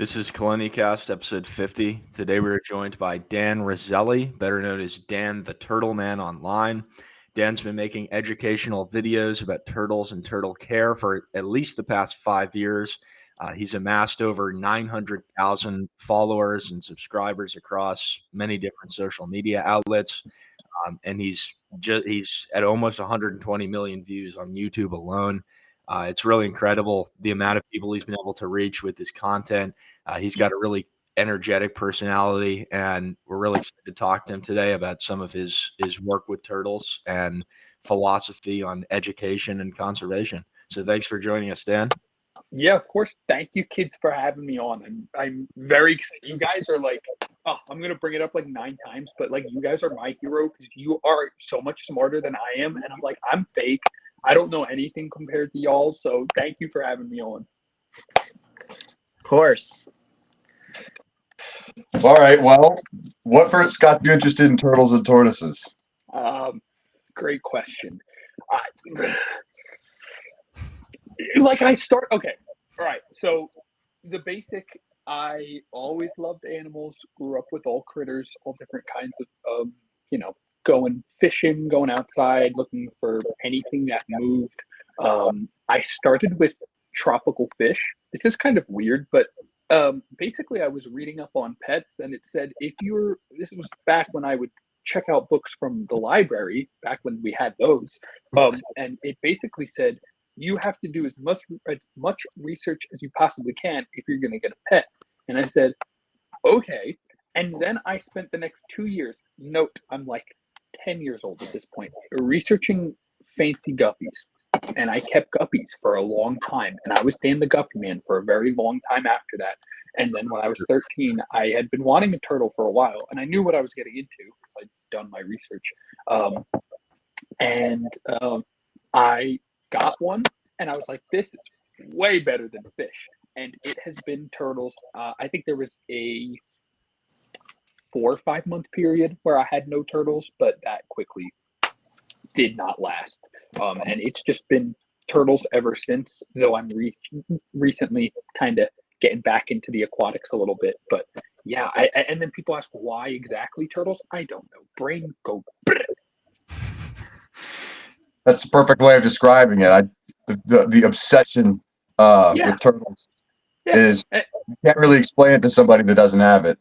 This is Cheloniacast, episode 50. Today we are joined by Dan Roselli, better known as Dan the Turtle Man online. Dan's been making educational videos about turtles and turtle care for at least the past 5 years. He's amassed over 900,000 followers and subscribers across many different social media outlets. And he's at almost 120 million views on YouTube alone. It's really incredible the amount of people he's been able to reach with his content. He's got a really energetic personality, and we're really excited to talk to him today about some of his work with turtles and philosophy on education and conservation. So thanks for joining us, Dan. Yeah, of course. Thank you, kids, for having me on. I'm very excited. You guys are like, oh, I'm gonna bring it up like 9 times, but like you guys are my hero because you are so much smarter than I am, and I'm like, I'm fake. I don't know anything compared to y'all. So thank you for having me on. Of course. All right. Well, what first got you interested in turtles and tortoises? Great question. Okay. All right. So the basic, I always loved animals, grew up with all critters, all different kinds of, going fishing, going outside, looking for anything that moved. I started with tropical fish. This is kind of weird, but basically I was reading up on pets and it said this was back when I would check out books from the library, back when we had those. And it basically said, you have to do as much research as you possibly can if you're going to get a pet. And I said, okay. And then I spent the next 2 years, note, I'm like 10 years old at this point, researching fancy guppies. And I kept guppies for a long time. And I was Dan the Guppy Man for a very long time after that. And then when I was 13, I had been wanting a turtle for a while. And I knew what I was getting into because I'd done my research. I got one, and I was like, this is way better than fish. And it has been turtles. I think there was a 4 or 5 month period where I had no turtles, but that quickly did not last. And it's just been turtles ever since, though I'm recently kind of getting back into the aquatics a little bit. But yeah, and then people ask, why exactly turtles? I don't know. Brain go. That's the perfect way of describing it. The obsession with turtles is you can't really explain it to somebody that doesn't have it.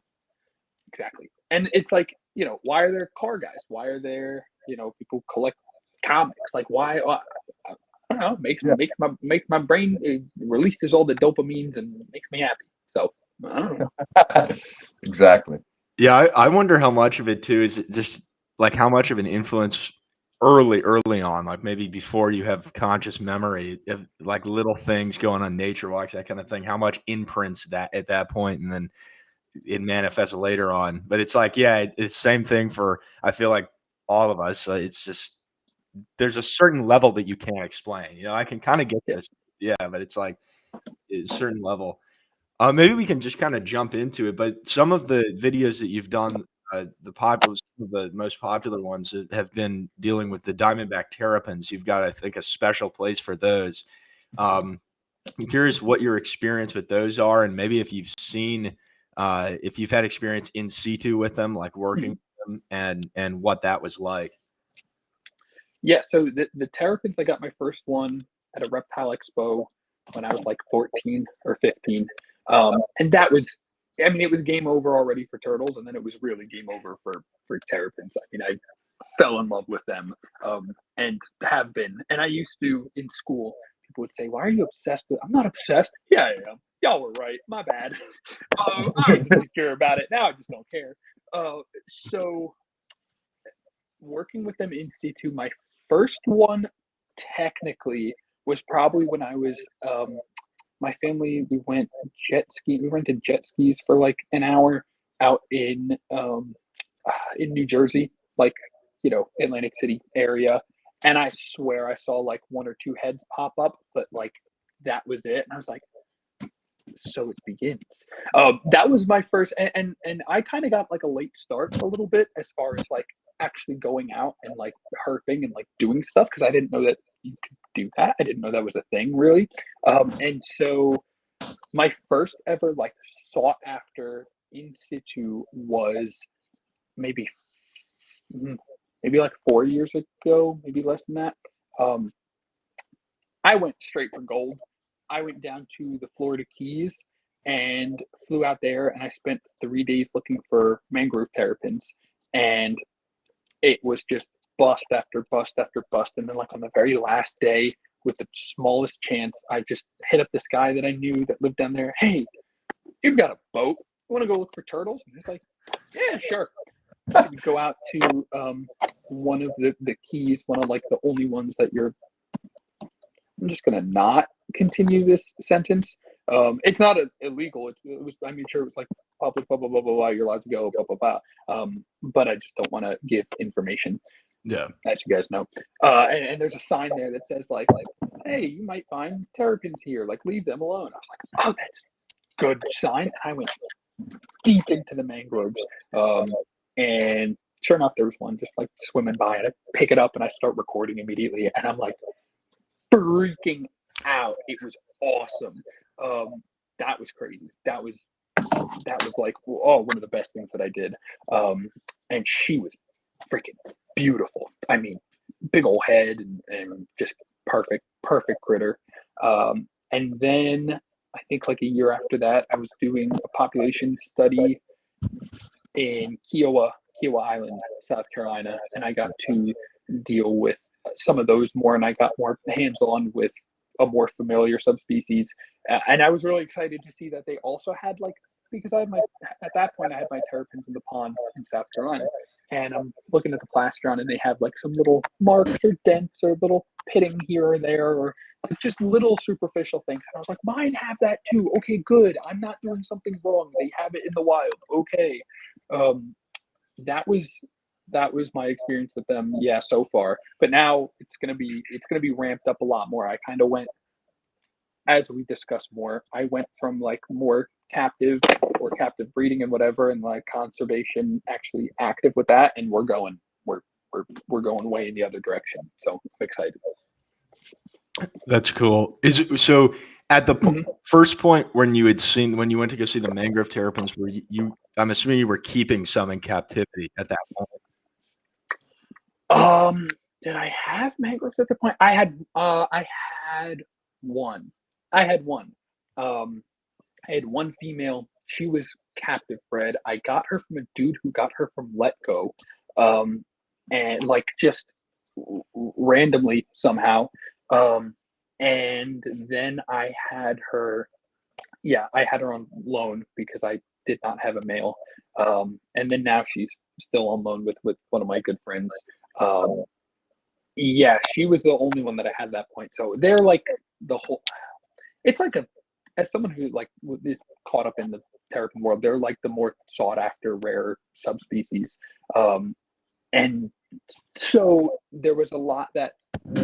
Exactly. And it's like, why are there car guys? Why are there, people collect comics? Like, why? I don't know. Makes my brain, it releases all the dopamines and makes me happy. So I don't know. Exactly. Yeah, I wonder how much of it too is just like how much of an influence early on, like maybe before you have conscious memory of like little things going on nature walks, that kind of thing, how much imprints that at that point, and then it manifests later on. But it's like, yeah, it's the same thing for, I feel like, all of us. It's just there's a certain level that you can't explain. I can kind of get this, yeah, but it's like a certain level. Maybe we can just kind of jump into it. But some of the videos that you've done, the most popular ones that have been dealing with the Diamondback Terrapins. You've got, I think, a special place for those. I'm curious what your experience with those are, and maybe if you've seen, if you've had experience in situ with them, like working with them, and what that was like. Yeah, so the Terrapins, I got my first one at a reptile expo when I was like 14 or 15. And that was, it was game over already for turtles, and then it was really game over for Terrapins. I fell in love with them, and have been. And I used to, in school, people would say, why are you obsessed with? I'm not obsessed. Yeah, I am. Y'all were right. My bad. I was insecure about it. Now I just don't care. So working with them in situ, my first one technically was probably when I was, my family, we went jet ski. We rented jet skis for like an hour out in New Jersey, like, Atlantic City area. And I swear I saw like 1 or 2 heads pop up, but like that was it. And I was like, so it begins. That was my first, and I kind of got like a late start a little bit as far as like actually going out and like herping and like doing stuff, because I didn't know that you could do that. I didn't know that was a thing really. And so My first ever like sought after in situ was maybe like 4 years ago, maybe less than that. I went straight for gold. I went down to the Florida Keys and flew out there, and I spent 3 days looking for mangrove terrapins, and it was just bust after bust after bust. And then like on the very last day, with the smallest chance, I just hit up this guy that I knew that lived down there. Hey, you've got a boat. You want to go look for turtles? And he's like, yeah, sure. So we go out to one of the keys, one of like the only ones that you're. I'm just gonna not continue this sentence. It's not illegal. It was. I mean, sure, it was like public, blah blah blah blah blah. You're allowed to go, blah blah blah. But I just don't want to give information. Yeah, as you guys know. And there's a sign there that says like, hey, you might find terrapins here. Like, leave them alone. I was like, oh, that's good sign. And I went deep into the mangroves. And sure enough, there was one just like swimming by, and I pick it up and I start recording immediately. And I'm like freaking out. It was awesome. That was crazy. That was like, one of the best things that I did. And she was freaking beautiful. I mean, big old head and just perfect critter. And then I think like a year after that, I was doing a population study in Kiowa Island, South Carolina, and I got to deal with some of those more, and I got more hands-on with a more familiar subspecies. And I was really excited to see that they also had like, because at that point I had my terrapins in the pond in South Carolina, and I'm looking at the plastron, and they have like some little marks or dents or little pitting here or there, or just little superficial things. And I was like, mine have that too. Okay, good. I'm not doing something wrong. They have it in the wild. Okay. That was my experience with them. Yeah, so far. But now it's gonna be ramped up a lot more. I kind of went, as we discussed more, I went from like more captive breeding and whatever, and like conservation, actually active with that, and we're going way in the other direction. So I'm excited. that's cool. Is it so? At the first point when you went to go see the mangrove terrapins, were you? I'm assuming you were keeping some in captivity at that point. Did I have mangroves at the point? I had one. I had one female. She was captive bred. I got her from a dude who got her from Letgo, and like just randomly somehow. And then I had her. Yeah, I had her on loan because I did not have a male. And then now she's still on loan with one of my good friends. Yeah, she was the only one that I had at that point. So they're like the whole. It's like as someone who like is caught up in the terrapin world, they're like the more sought after rare subspecies. And so there was a lot that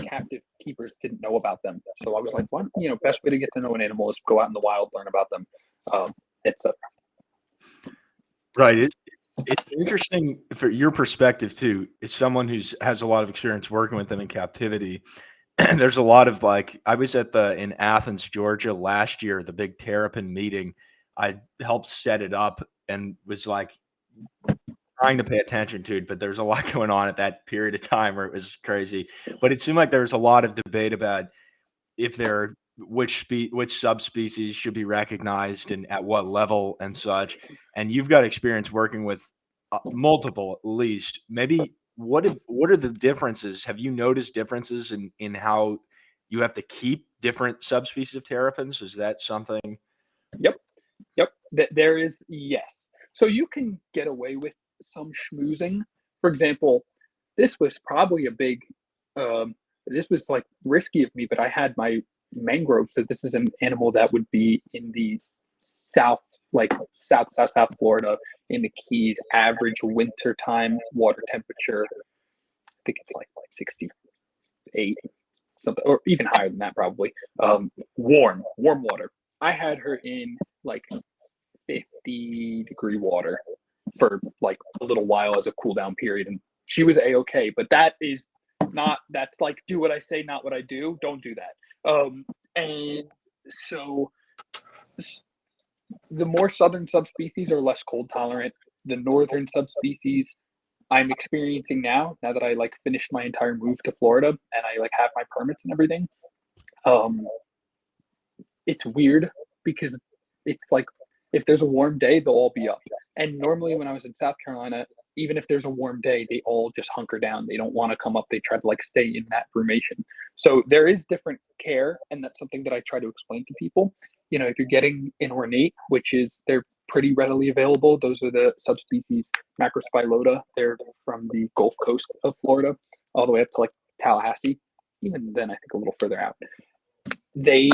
captive keepers didn't know about them. So I was like, one, best way to get to know an animal is go out in the wild, learn about them, etc. Right. It's interesting for your perspective too. As someone who has a lot of experience working with them in captivity, there's a lot of like, I was in Athens, Georgia last year, the big terrapin meeting. I helped set it up and was like trying to pay attention to it, but there's a lot going on at that period of time where it was crazy. But it seemed like there was a lot of debate about which subspecies should be recognized and at what level and such. And you've got experience working with multiple, at least. Maybe what are the differences? Have you noticed differences in how you have to keep different subspecies of terrapins? Is that something? Yep. There is, yes. So you can get away with some schmoozing. For example, this was probably a big. This was like risky of me, but I had my mangrove. So this is an animal that would be in the south Florida, in the Keys. Average wintertime water temperature, I think it's like 68, something, or even higher than that probably. Warm water. I had her in like 50-degree water for like a little while as a cool down period, and she was a-okay. But that's like, do what I say, not what I do. Don't do that. And so the more southern subspecies are less cold tolerant. The northern subspecies I'm experiencing now that I like finished my entire move to Florida and I like have my permits and everything. It's weird because it's like if there's a warm day, they'll all be up. And normally when I was in South Carolina, even if there's a warm day, they all just hunker down. They don't want to come up. They try to like stay in that brumation. So there is different care, and that's something that I try to explain to people. You know, if you're getting an ornate, which is they're pretty readily available. Those are the subspecies Macrospilota. They're from the Gulf Coast of Florida, all the way up to like Tallahassee. Even then, I think a little further out. They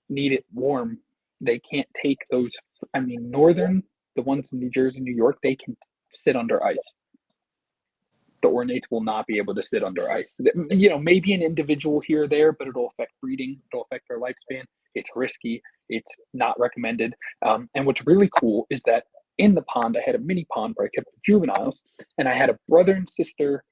need it warm. They can't take those. I mean, northern, the ones in New Jersey, New York, they can sit under ice. The ornates will not be able to sit under ice. You know, maybe an individual here or there, but it'll affect breeding. It'll affect their lifespan. It's risky. It's not recommended. And what's really cool is that in the pond, I had a mini pond where I kept the juveniles, and I had a brother and sister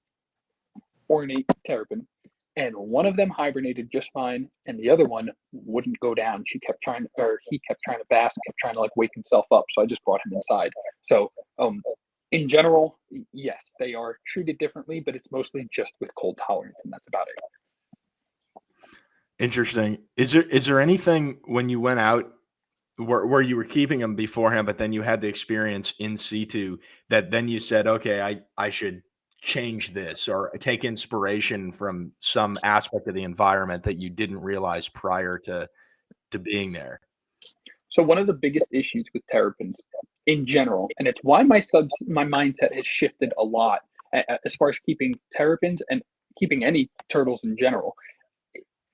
ornate terrapin, and one of them hibernated just fine, and the other one wouldn't go down. He kept trying to bask, kept trying to like wake himself up. So I just brought him inside. So in general, yes, they are treated differently, but it's mostly just with cold tolerance, and that's about it. Interesting. Is there anything when you went out where you were keeping them beforehand, but then you had the experience in situ that then you said, okay, I should change this or take inspiration from some aspect of the environment that you didn't realize prior to being there? So one of the biggest issues with terrapins in general, and it's why my mindset has shifted a lot as far as keeping terrapins and keeping any turtles in general,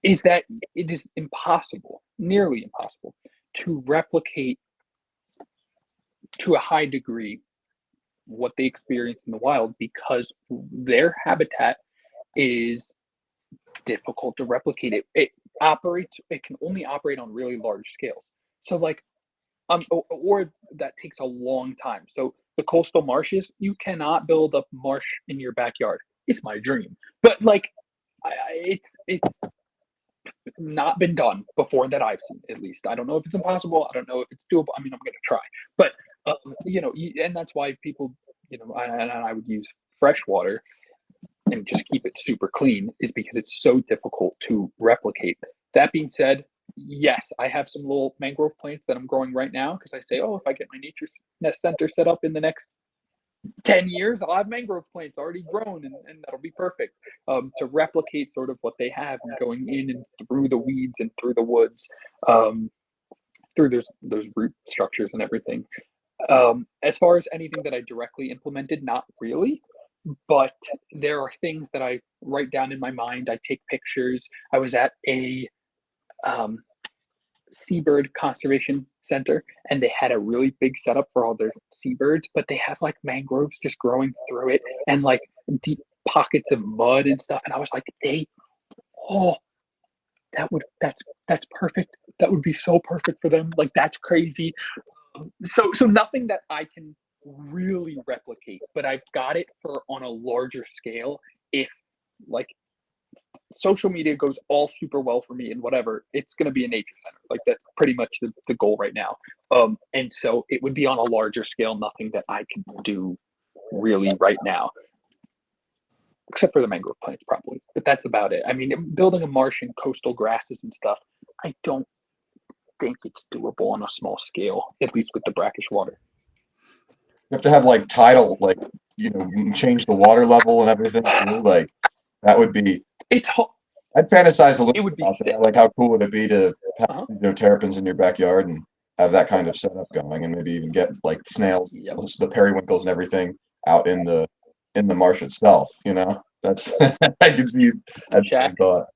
is that it is impossible, nearly impossible, to replicate to a high degree what they experience in the wild because their habitat is difficult to replicate. It can only operate on really large scales. So like, or that takes a long time. So the coastal marshes, you cannot build a marsh in your backyard. It's my dream, but like, it's not been done before that I've seen, at least. I don't know if it's impossible. I don't know if it's doable. I mean, I'm going to try, but you know, and that's why people, you know, I would use fresh water and just keep it super clean is because it's so difficult to replicate. That being said, yes, I have some little mangrove plants that I'm growing right now because I say, oh, if I get my nature nest center set up in the next 10 years, I'll have mangrove plants already grown, and that'll be perfect to replicate sort of what they have and going in and through the weeds and through the woods, through those root structures and everything. As far as anything that I directly implemented, not really, but there are things that I write down in my mind. I take pictures. I was at a seabird conservation center, and they had a really big setup for all their seabirds, but they have like mangroves just growing through it and like deep pockets of mud and stuff. And I was like, that's perfect. That would be so perfect for them. Like, that's crazy. So nothing that I can really replicate, but I've got it for on a larger scale. If like social media goes all super well for me and whatever, it's going to be a nature center. Like, that's pretty much the goal right now. And so it would be on a larger scale, nothing that I can do really right now, except for the mangrove plants probably, but that's about it. I mean, building a marsh and coastal grasses and stuff, I don't think it's doable on a small scale, at least with the brackish water. You have to have like tidal, like, you know, you can change the water level and everything. Like, that would be. I'd fantasize a little bit about that. Like, how cool would it be to have you know, terrapins in your backyard and have that kind of setup going, and maybe even get like snails, the periwinkles and everything out in the marsh itself. You know, that's I can see that thought.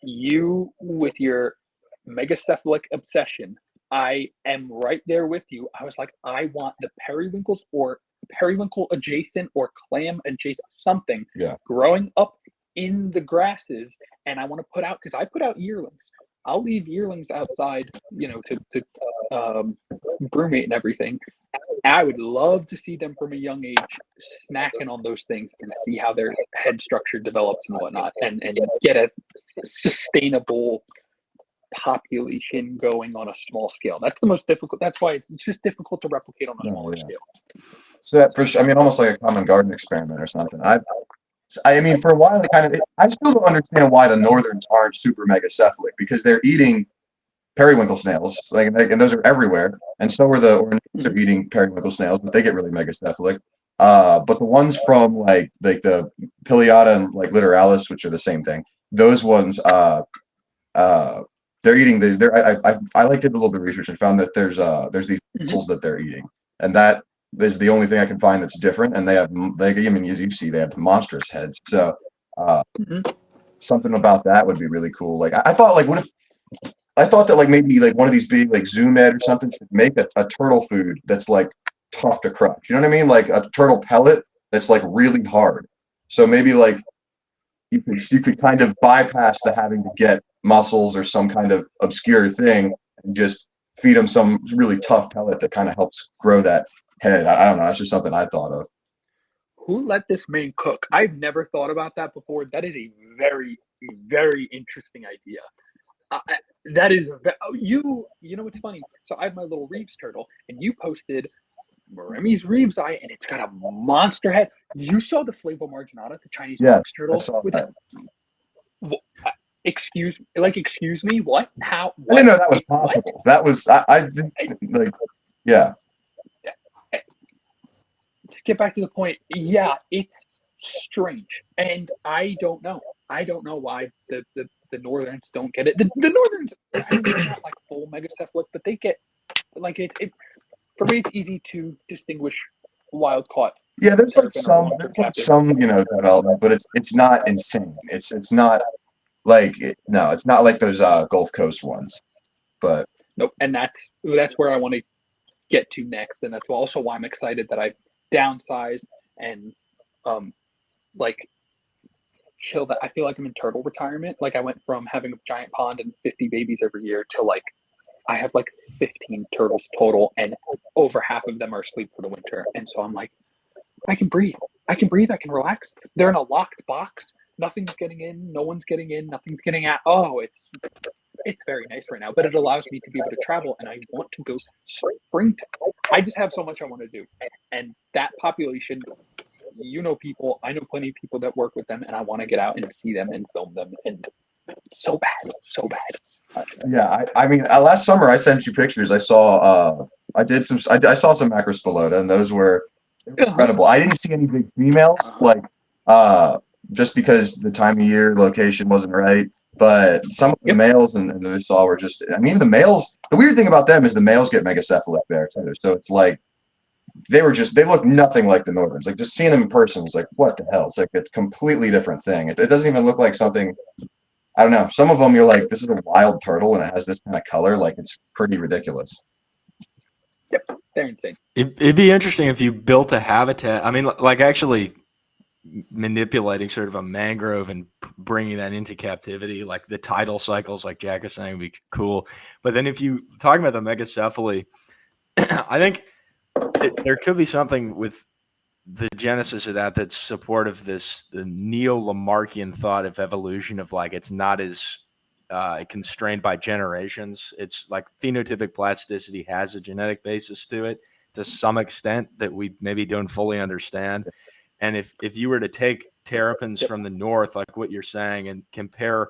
You with your megacephalic obsession, I am right there with you. I was like, I want the periwinkles or periwinkle adjacent or clam adjacent something growing up in the grasses, and I want to put out, because I put out yearlings. I'll leave yearlings outside, you know, to brumate and everything. I would love to see them from a young age snacking on those things and see how their head structure develops and whatnot, and get a sustainable population going on a small scale. That's the most difficult. That's why it's just difficult to replicate on a smaller scale. So that for sure, I mean, almost like a common garden experiment or something. I mean, for a while, I still don't understand why the northerns aren't super megacephalic, because they're eating periwinkle snails, and those are everywhere. And so are the orniths are eating periwinkle snails, but they get really megacephalic. But the ones from like the Pileata and like Littoralis, which are the same thing, those ones, they're eating these. I like did a little bit of research and found that there's these mussels that they're eating, and that is the only thing I can find that's different. And I mean, as you see, they have monstrous heads. So something about that would be really cool. Like I thought, like I thought that like maybe like one of these big like Zoom Ed or something should make a turtle food that's like tough to crush. You know what I mean? Like a turtle pellet that's like really hard. So maybe like you could kind of bypass the having to get mussels or some kind of obscure thing and just feed them some really tough pellet that kind of helps grow that head. I don't know. That's just something I thought of. Who let this man cook? I've never thought about that before. That is a very, very interesting idea. That is you know what's funny? So I have my little Reeves turtle, and you posted Remy's Reeves eye, and it's got a monster head. You saw the Flavo marginata, the Chinese box turtle with that. Excuse me, what? How? What? I didn't know that was possible. What? That was I didn't like, yeah. To get back to the point, yeah, it's strange, and I don't know why the northerns don't get it. The northerns, I mean, they're not like full megacephalic, but they get like it. For me, it's easy to distinguish wild caught. Yeah, there's like some development, but it's not insane. It's not like it's not like those Gulf Coast ones. But nope, and that's where I want to get to next, and that's also why I'm excited that I've downsized and like chill. That I feel like I'm in turtle retirement. Like I went from having a giant pond and 50 babies every year to like I have like 15 turtles total, and over half of them are asleep for the winter. And so I'm like, I can breathe. I can relax. They're in a locked box. Nothing's getting in. No one's getting in. Nothing's getting out. Oh, it's very nice right now. But it allows me to be able to travel, and I want to go springtime. I just have so much I want to do. And that population, people, I know plenty of people that work with them, and I want to get out and see them and film them. And so bad. Yeah, I mean, last summer I sent you pictures. I saw, I saw some Macrospelota, and those were incredible. I didn't see any big females, just because the time of year, location wasn't right. But some of the males and I saw were just, I mean, the males. The weird thing about them is the males get megacephalic there too. So it's like they look nothing like the northerns. Like just seeing them in person was like, what the hell? It's like a completely different thing. It doesn't even look like something. I don't know. Some of them you're like, this is a wild turtle and it has this kind of color. Like it's pretty ridiculous. Yep, they're insane. It'd be interesting if you built a habitat. I mean, like actually manipulating sort of a mangrove and bringing that into captivity, like the tidal cycles, like Jack was saying, would be cool. But then if you talking about the megacephaly, I think there could be something with the genesis of that's supportive of the neo-Lamarckian thought of evolution of like it's not as constrained by generations. It's like phenotypic plasticity has a genetic basis to it to some extent that we maybe don't fully understand. And if you were to take terrapins from the north, like what you're saying, and compare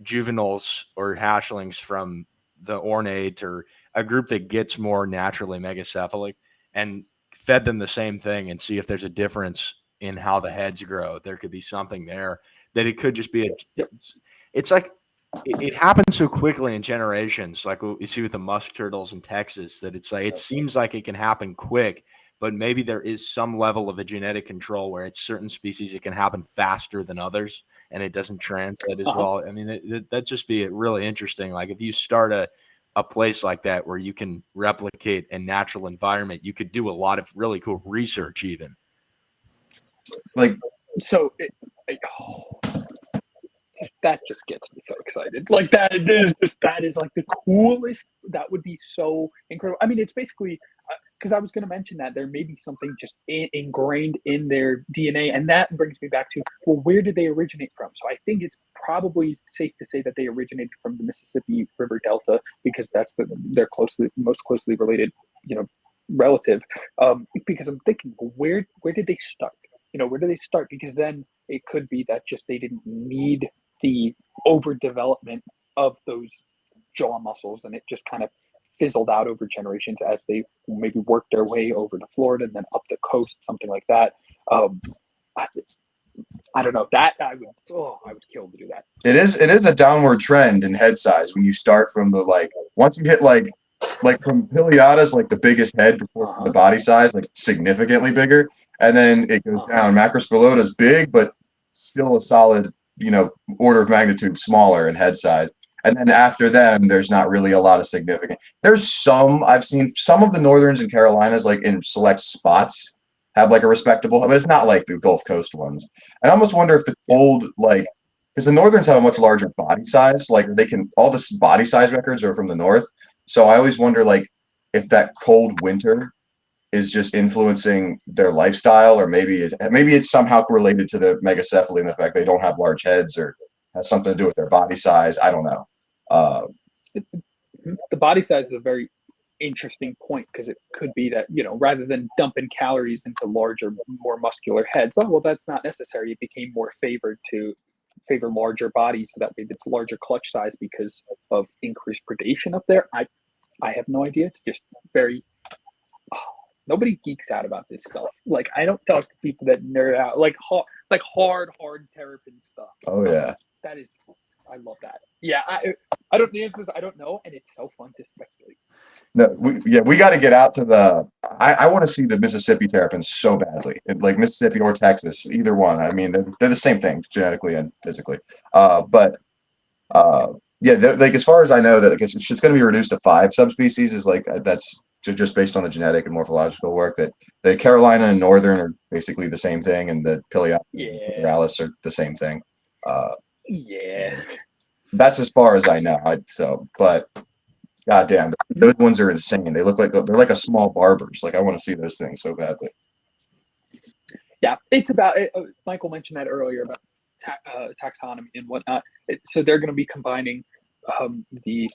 juveniles or hatchlings from the ornate or a group that gets more naturally megacephalic and fed them the same thing and see if there's a difference in how the heads grow, there could be something there that it could just be it's like it happens so quickly in generations, like what you see with the musk turtles in Texas, that it's like it seems like it can happen quick, but maybe there is some level of a genetic control where it's certain species it can happen faster than others and it doesn't translate as well. I mean, that'd just be really interesting. Like if you start a place like that where you can replicate a natural environment, you could do a lot of really cool research even. Like, so that just gets me so excited. Like that is like the coolest. That would be so incredible. I mean, it's basically because I was going to mention that there may be something just ingrained in their DNA, and that brings me back to, well, where did they originate from? So I think it's probably safe to say that they originated from the Mississippi River Delta, because that's their most closely related, relative. Because I'm thinking, where did they start? Where do they start? Because then it could be that just they didn't need the overdevelopment of those jaw muscles, and it just kind of fizzled out over generations as they maybe worked their way over to Florida and then up the coast, something like that. I don't know. That I would kill to do that. It is a downward trend in head size when you start from the once you hit like from pileatas, like the biggest head proportion to the body size, like significantly bigger, and then it goes down. Macrospelota is big, but still a solid, order of magnitude smaller in head size. And then after them, there's not really a lot of significant. There's I've seen some of the Northerns and Carolinas, like in select spots, have like a respectable, but it's not like the Gulf Coast ones. And I almost wonder if the cold, because the Northerns have a much larger body size, all the body size records are from the North. So I always wonder, if that cold winter is just influencing their lifestyle, or maybe it's somehow related to the megacephaly and the fact they don't have large heads, or has something to do with their body size. I don't know. The body size is a very interesting point, because it could be that, rather than dumping calories into larger, more muscular heads, that's not necessary. It became more favored to favor larger bodies, so that way it's larger clutch size because of increased predation up there. I have no idea. It's just very nobody geeks out about this stuff. I don't talk to people that nerd out hard terrapin stuff. Oh yeah, that is, I love that. Yeah, I don't. The answer is I don't know, and it's so fun to speculate. No, we got to get out to I want to see the Mississippi terrapins so badly, Mississippi or Texas, either one. I mean, they're the same thing genetically and physically. Yeah, as far as I know, that it's just going to be reduced to 5 subspecies. Is that's just based on the genetic and morphological work. That the Carolina and Northern are basically the same thing, and the Pileata and Alice are the same thing. That's as far as I know. But goddamn, those ones are insane. They look like they're like a small Barber's. I want to see those things so badly. Yeah, it's about. Michael mentioned that earlier about taxonomy and whatnot. So they're going to be combining the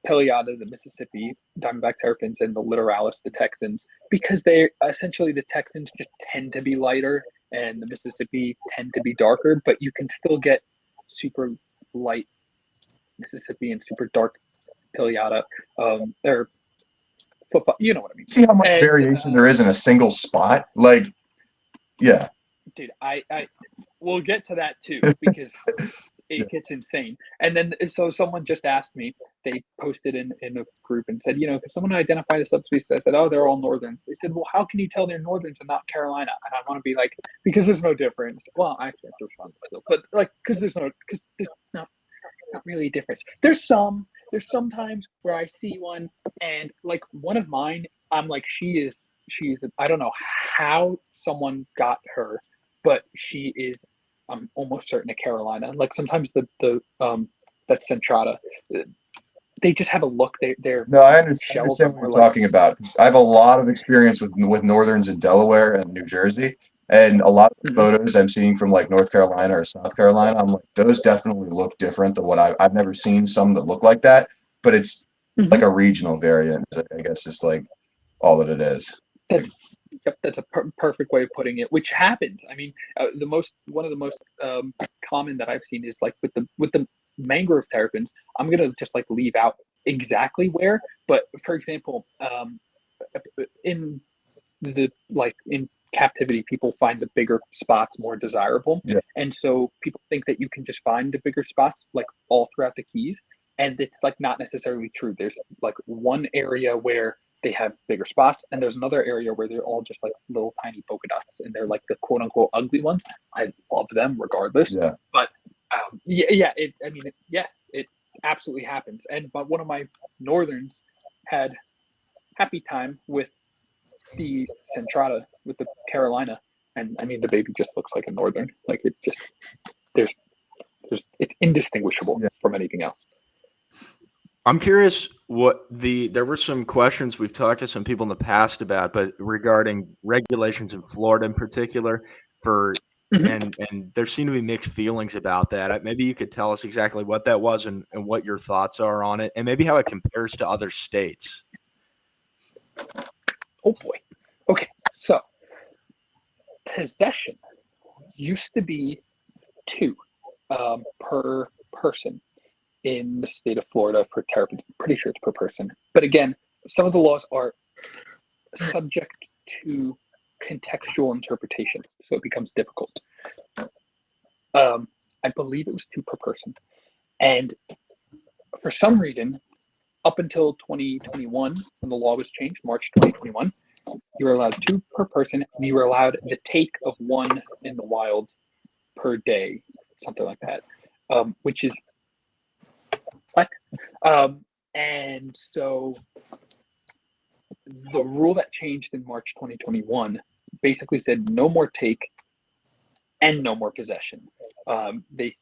Pileata, the Mississippi Diamondback Terrapins, and the Littoralis, the Texans, because they essentially, the Texans just tend to be lighter and the Mississippi tend to be darker, but you can still get super light Mississippi and super dark Pileata. They're football, you know what I mean. See how much variation there is in a single spot? Yeah. Dude, I we'll get to that too, because it gets insane. And then, so someone just asked me, they posted in a group and said, can someone identify the subspecies? I said, they're all Northerns. They said, well, how can you tell they're Northerns and not Carolina? And I want to be like, because there's no difference. Well, I actually have to respond still, but because there's not really a difference. There's sometimes where I see one, and one of mine, I'm like, she's I don't know how someone got her, but she is, I'm almost certain, a Carolina. Sometimes the that centrata, they just have a look. They're no, I understand what you're talking about. I have a lot of experience with Northerns in Delaware and New Jersey, and a lot of photos I'm seeing from North Carolina or South Carolina, I'm like, those definitely look different than what I've never seen some that look like that, but it's like a regional variant, I guess, is all that it is. That's a perfect way of putting it, which happens. I mean, one of the most common that I've seen is with the mangrove terrapins. I'm gonna just leave out exactly where, but for example, in in captivity, people find the bigger spots more desirable, and so people think that you can just find the bigger spots all throughout the Keys, and it's not necessarily true. There's one area where they have bigger spots, and there's another area where they're all just little tiny polka dots, and they're the quote unquote ugly ones. I love them regardless. Yeah. But it absolutely happens. But one of my Northerns had happy time with the centrata, with the Carolina, and I mean the baby just looks like a Northern. It just it's indistinguishable from anything else. I'm curious There were some questions we've talked to some people in the past about, but regarding regulations in Florida in particular and there seem to be mixed feelings about that. Maybe you could tell us exactly what that was and what your thoughts are on it, and maybe how it compares to other states. Oh boy. Okay, so possession used to be 2 per person in the state of Florida for terrapins. I'm pretty sure it's per person. But again, some of the laws are subject to contextual interpretation, so it becomes difficult. I believe it was 2 per person. And for some reason, up until 2021, when the law was changed, March 2021, you were allowed 2 per person, and you were allowed the take of 1 in the wild per day, something like that, which is what? And so the rule that changed in March 2021 basically said no more take and no more possession. They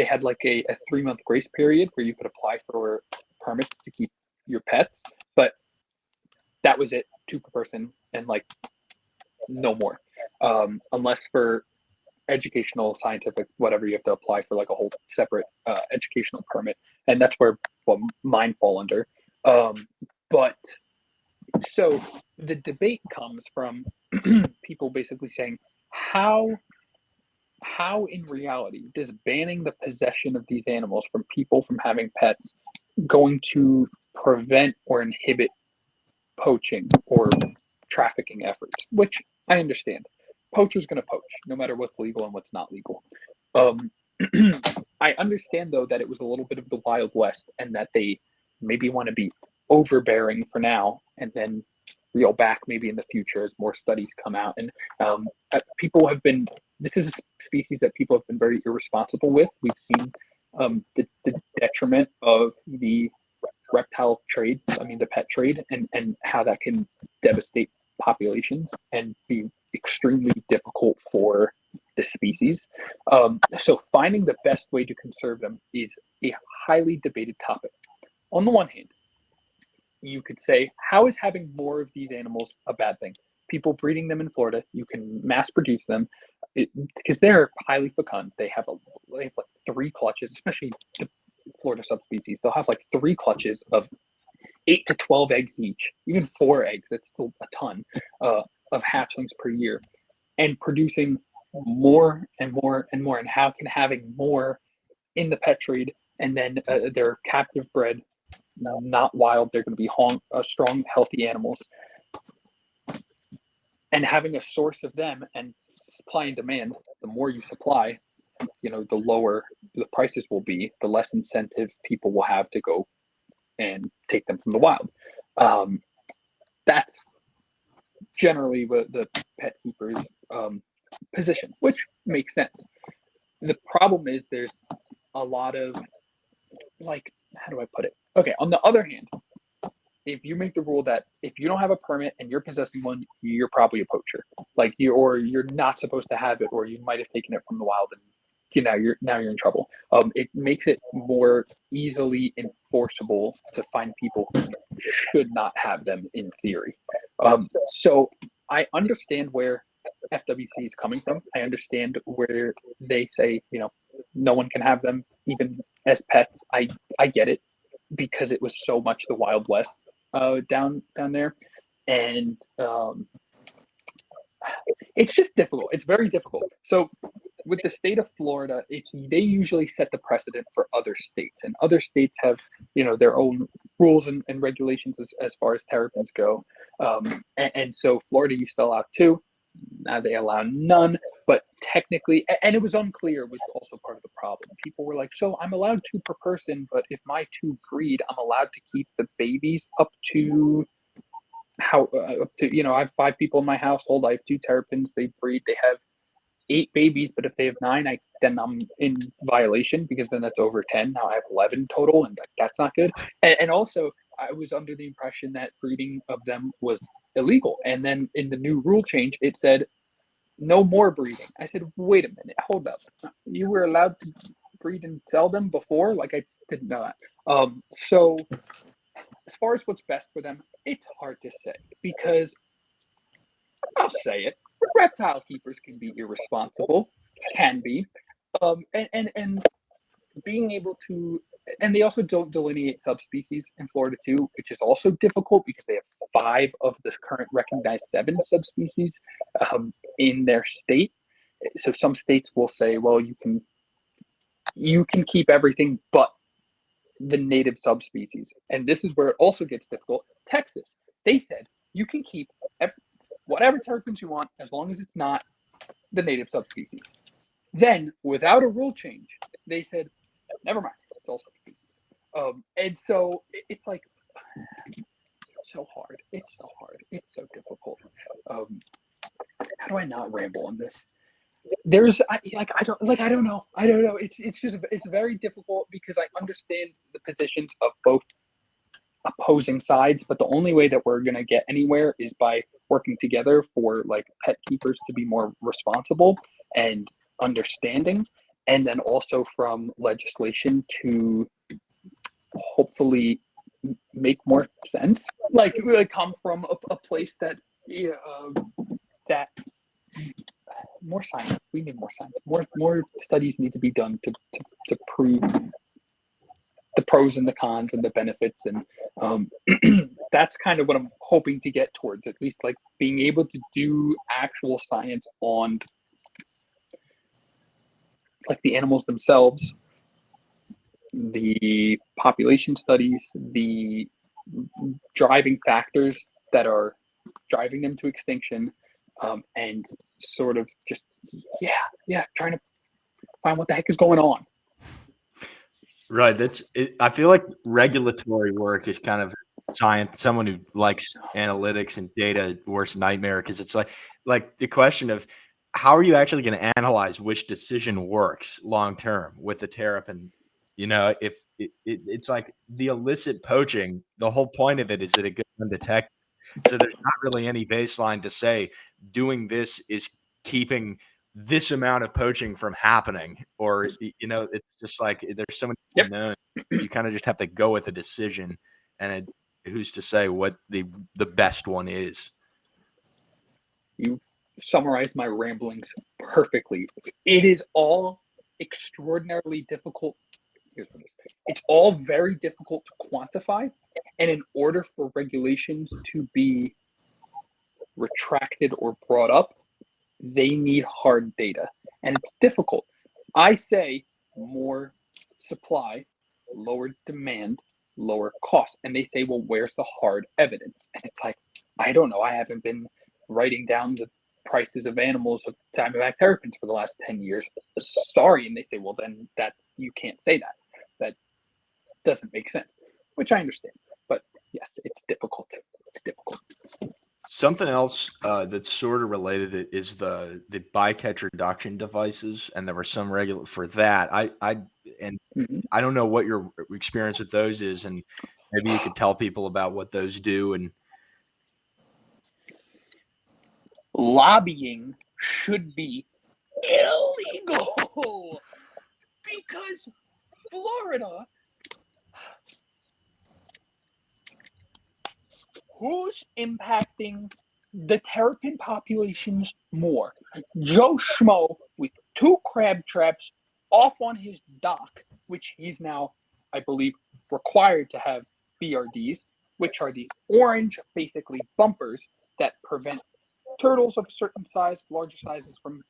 had like a 3-month grace period where you could apply for permits to keep your pets, but that was it, 2 per person, and like no more, unless for educational, scientific, whatever, you have to apply for like a whole separate educational permit, and that's where mine fall under. But so the debate comes from people basically saying how in reality does banning the possession of these animals from people from having pets going to prevent or inhibit poaching or trafficking efforts, which I understand. Poacher's going to poach no matter what's legal and what's not legal. I understand, though, that it was a little bit of the Wild West and that they maybe want to be overbearing for now and then reel back maybe in the future as more studies come out. And people have been, this is a species that people have been very irresponsible with. We've seen the detriment of the reptile trade, the pet trade, and how that can devastate populations and be extremely difficult for the species. So finding the best way to conserve them is a highly debated topic. On the one hand, you could say, how is having more of these animals a bad thing? People breeding them in Florida, you can mass produce them because they're highly fecund. They have like 3 clutches, especially the Florida subspecies. They'll have like 3 clutches of 8 to 12 eggs each, even 4 eggs. That's still a ton of hatchlings per year, and producing more and more and more. And how can having more in the pet trade, and then they're captive bred, not wild, they're going to be strong, healthy animals, and having a source of them and supply and demand. The more you supply, the lower the prices will be, the less incentive people will have to go and take them from the wild. That's generally what the pet keeper's position, which makes sense. The problem is there's a lot of, like, how do I put it? Okay, on the other hand, if you make the rule that if you don't have a permit and you're possessing one, you're probably a poacher. Like you're not supposed to have it, or you might have taken it from the wild, and you're in trouble. It makes it more easily enforceable to find people who should not have them in theory. So I understand where FWC is coming from. I understand where they say, no one can have them even as pets. I get it, because it was so much the Wild West down there, and it's just difficult. It's very difficult. So with the state of Florida, they usually set the precedent for other states, and other states have their own rules and regulations as far as terrapins go. And so Florida used to allow 2. Now they allow none, but technically, and it was unclear, was also part of the problem. People were like, so I'm allowed 2 per person, but if my 2 breed, I'm allowed to keep the babies up to I have 5 people in my household. I have 2 terrapins. They breed. They have 8 babies, but if they have 9, then I'm in violation, because then that's over 10. Now I have 11 total, and that's not good. And also, I was under the impression that breeding of them was illegal. And then in the new rule change, it said no more breeding. I said, wait a minute, hold up. You were allowed to breed and sell them before? Like, I didn't know that. So as far as what's best for them, it's hard to say because I'll say it. Reptile keepers can be irresponsible, can be, and being able to, and they also don't delineate subspecies in Florida too, which is also difficult because they have 5 of the current recognized 7 subspecies in their state. So some states will say, well, you can keep everything but the native subspecies, and this is where it also gets difficult. Texas, they said you can keep whatever terrapins you want as long as it's not the native subspecies. Then, without a rule change, they said, never mind, it's all subspecies. And so it's like so hard. It's so hard. It's so difficult. How do I not ramble on this? I don't know. It's very difficult because I understand the positions of both opposing sides, but the only way that we're going to get anywhere is by working together for like pet keepers to be more responsible and understanding, and then also from legislation to hopefully make more sense, like come from a place that that more science. We need more science. More studies need to be done to prove the pros and the cons and the benefits, and that's kind of what I'm hoping to get towards, at least like being able to do actual science on like the animals themselves, the population studies, the driving factors that are driving them to extinction, and sort of just trying to find what the heck is going on. Right. That's it. I feel like regulatory work is kind of science. Someone who likes analytics and data worst nightmare, because it's like the question of how are you actually going to analyze which decision works long term with the terrapin? You know, if it's like the illicit poaching, the whole point of it is that it goes undetected. So there's not really any baseline to say doing this is keeping this amount of poaching from happening, or it's just like there's so many unknowns. You kind of just have to go with a decision, and who's to say what the best one is? You summarized my ramblings perfectly. It is all extraordinarily difficult. Here's what it is. It's all very difficult to quantify, and in order for regulations to be retracted or brought up, they need hard data, and it's difficult. I say more supply, lower demand, lower cost, and they say, well, where's the hard evidence? And it's like, I don't know. I haven't been writing down the prices of animals of Diamondback Terrapins for the last 10 years. Sorry. And they say, well, then you can't say that. That doesn't make sense, which I understand. But yes, it's difficult. It's difficult. Something else that's sort of related is the bycatch reduction devices, and there were some regular for that. I don't know what your experience with those is, and maybe you could tell people about what those do. And lobbying should be illegal because Florida. Who's impacting the terrapin populations more? Joe Schmo with 2 crab traps off on his dock, which he's now, I believe, required to have BRDs, which are these orange, basically bumpers that prevent turtles of a certain size, larger sizes from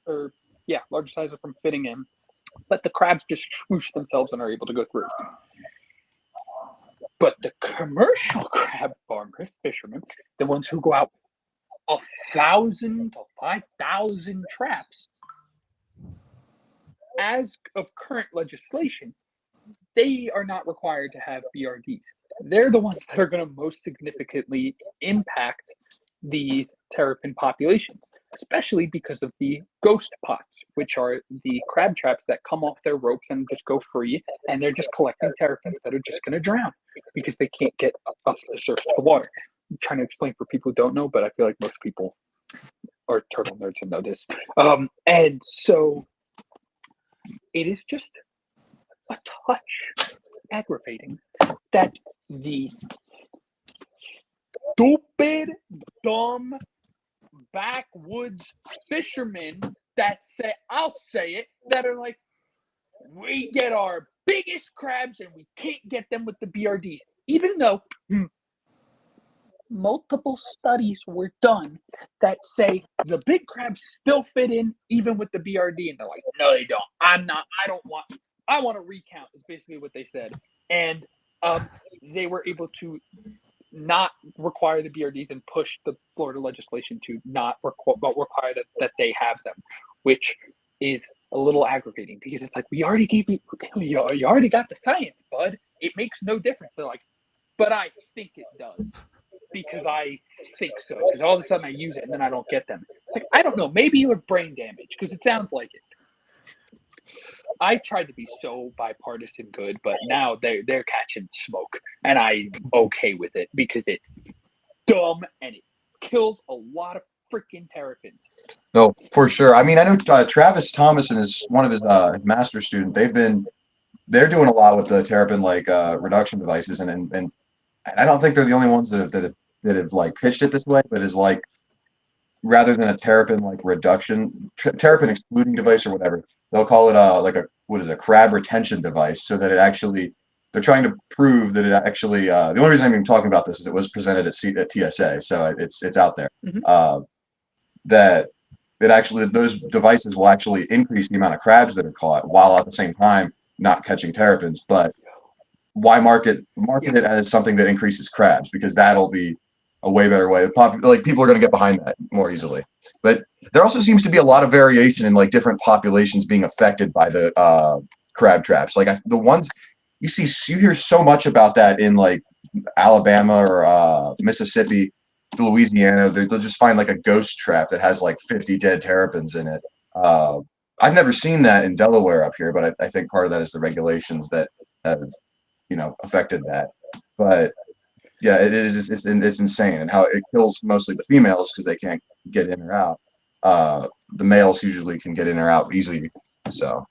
fitting in. But the crabs just swoosh themselves and are able to go through. But the commercial crab farmers, fishermen, the ones who go out 1,000 to 5,000 traps, as of current legislation, they are not required to have BRDs. They're the ones that are going to most significantly impact these terrapin populations, especially because of the ghost pots, which are the crab traps that come off their ropes and just go free, and they're just collecting terrapins that are just going to drown because they can't get up to the surface of the water. I'm trying to explain for people who don't know, but I feel like most people are turtle nerds and know this. And so it is just a touch aggravating that the stupid, dumb, backwoods fishermen that say, I'll say it, that are like, we get our biggest crabs and we can't get them with the BRDs. Even though multiple studies were done that say the big crabs still fit in even with the BRD. And they're like, no, they don't. I want to recount is basically what they said. And they were able to not require the BRDs and push the Florida legislation to not require that they have them, which is a little aggravating because it's like, we already gave you already got the science, bud. It makes no difference. They're like, but I think it does because I think so. Because all of a sudden I use it and then I don't get them. It's like, I don't know. Maybe you have brain damage because it sounds like it. I tried to be so bipartisan good, but now they're catching smoke, and I'm okay with it because it's dumb and it kills a lot of freaking terrapins. No, for sure. I mean, I know Travis Thomas and one of his master student. They're doing a lot with the terrapin reduction devices, and I don't think they're the only ones that have like pitched it this way, but is like, rather than a terrapin reduction, terrapin excluding device or whatever, they'll call it a crab retention device, so that it actually, they're trying to prove that it actually, the only reason I'm even talking about this is it was presented at TSA, so it's out there, that it actually, those devices will actually increase the amount of crabs that are caught while at the same time not catching terrapins. But why market it as something that increases crabs? Because that'll be a way better way. People are going to get behind that more easily. But there also seems to be a lot of variation in different populations being affected by the crab traps. The ones you hear so much about that in Alabama or Mississippi, Louisiana. They'll just find a ghost trap that has 50 dead terrapins in it. I've never seen that in Delaware up here, but I think part of that is the regulations that have affected that. But yeah, it's insane, and how it kills mostly the females because they can't get in or out. The males usually can get in or out easily, so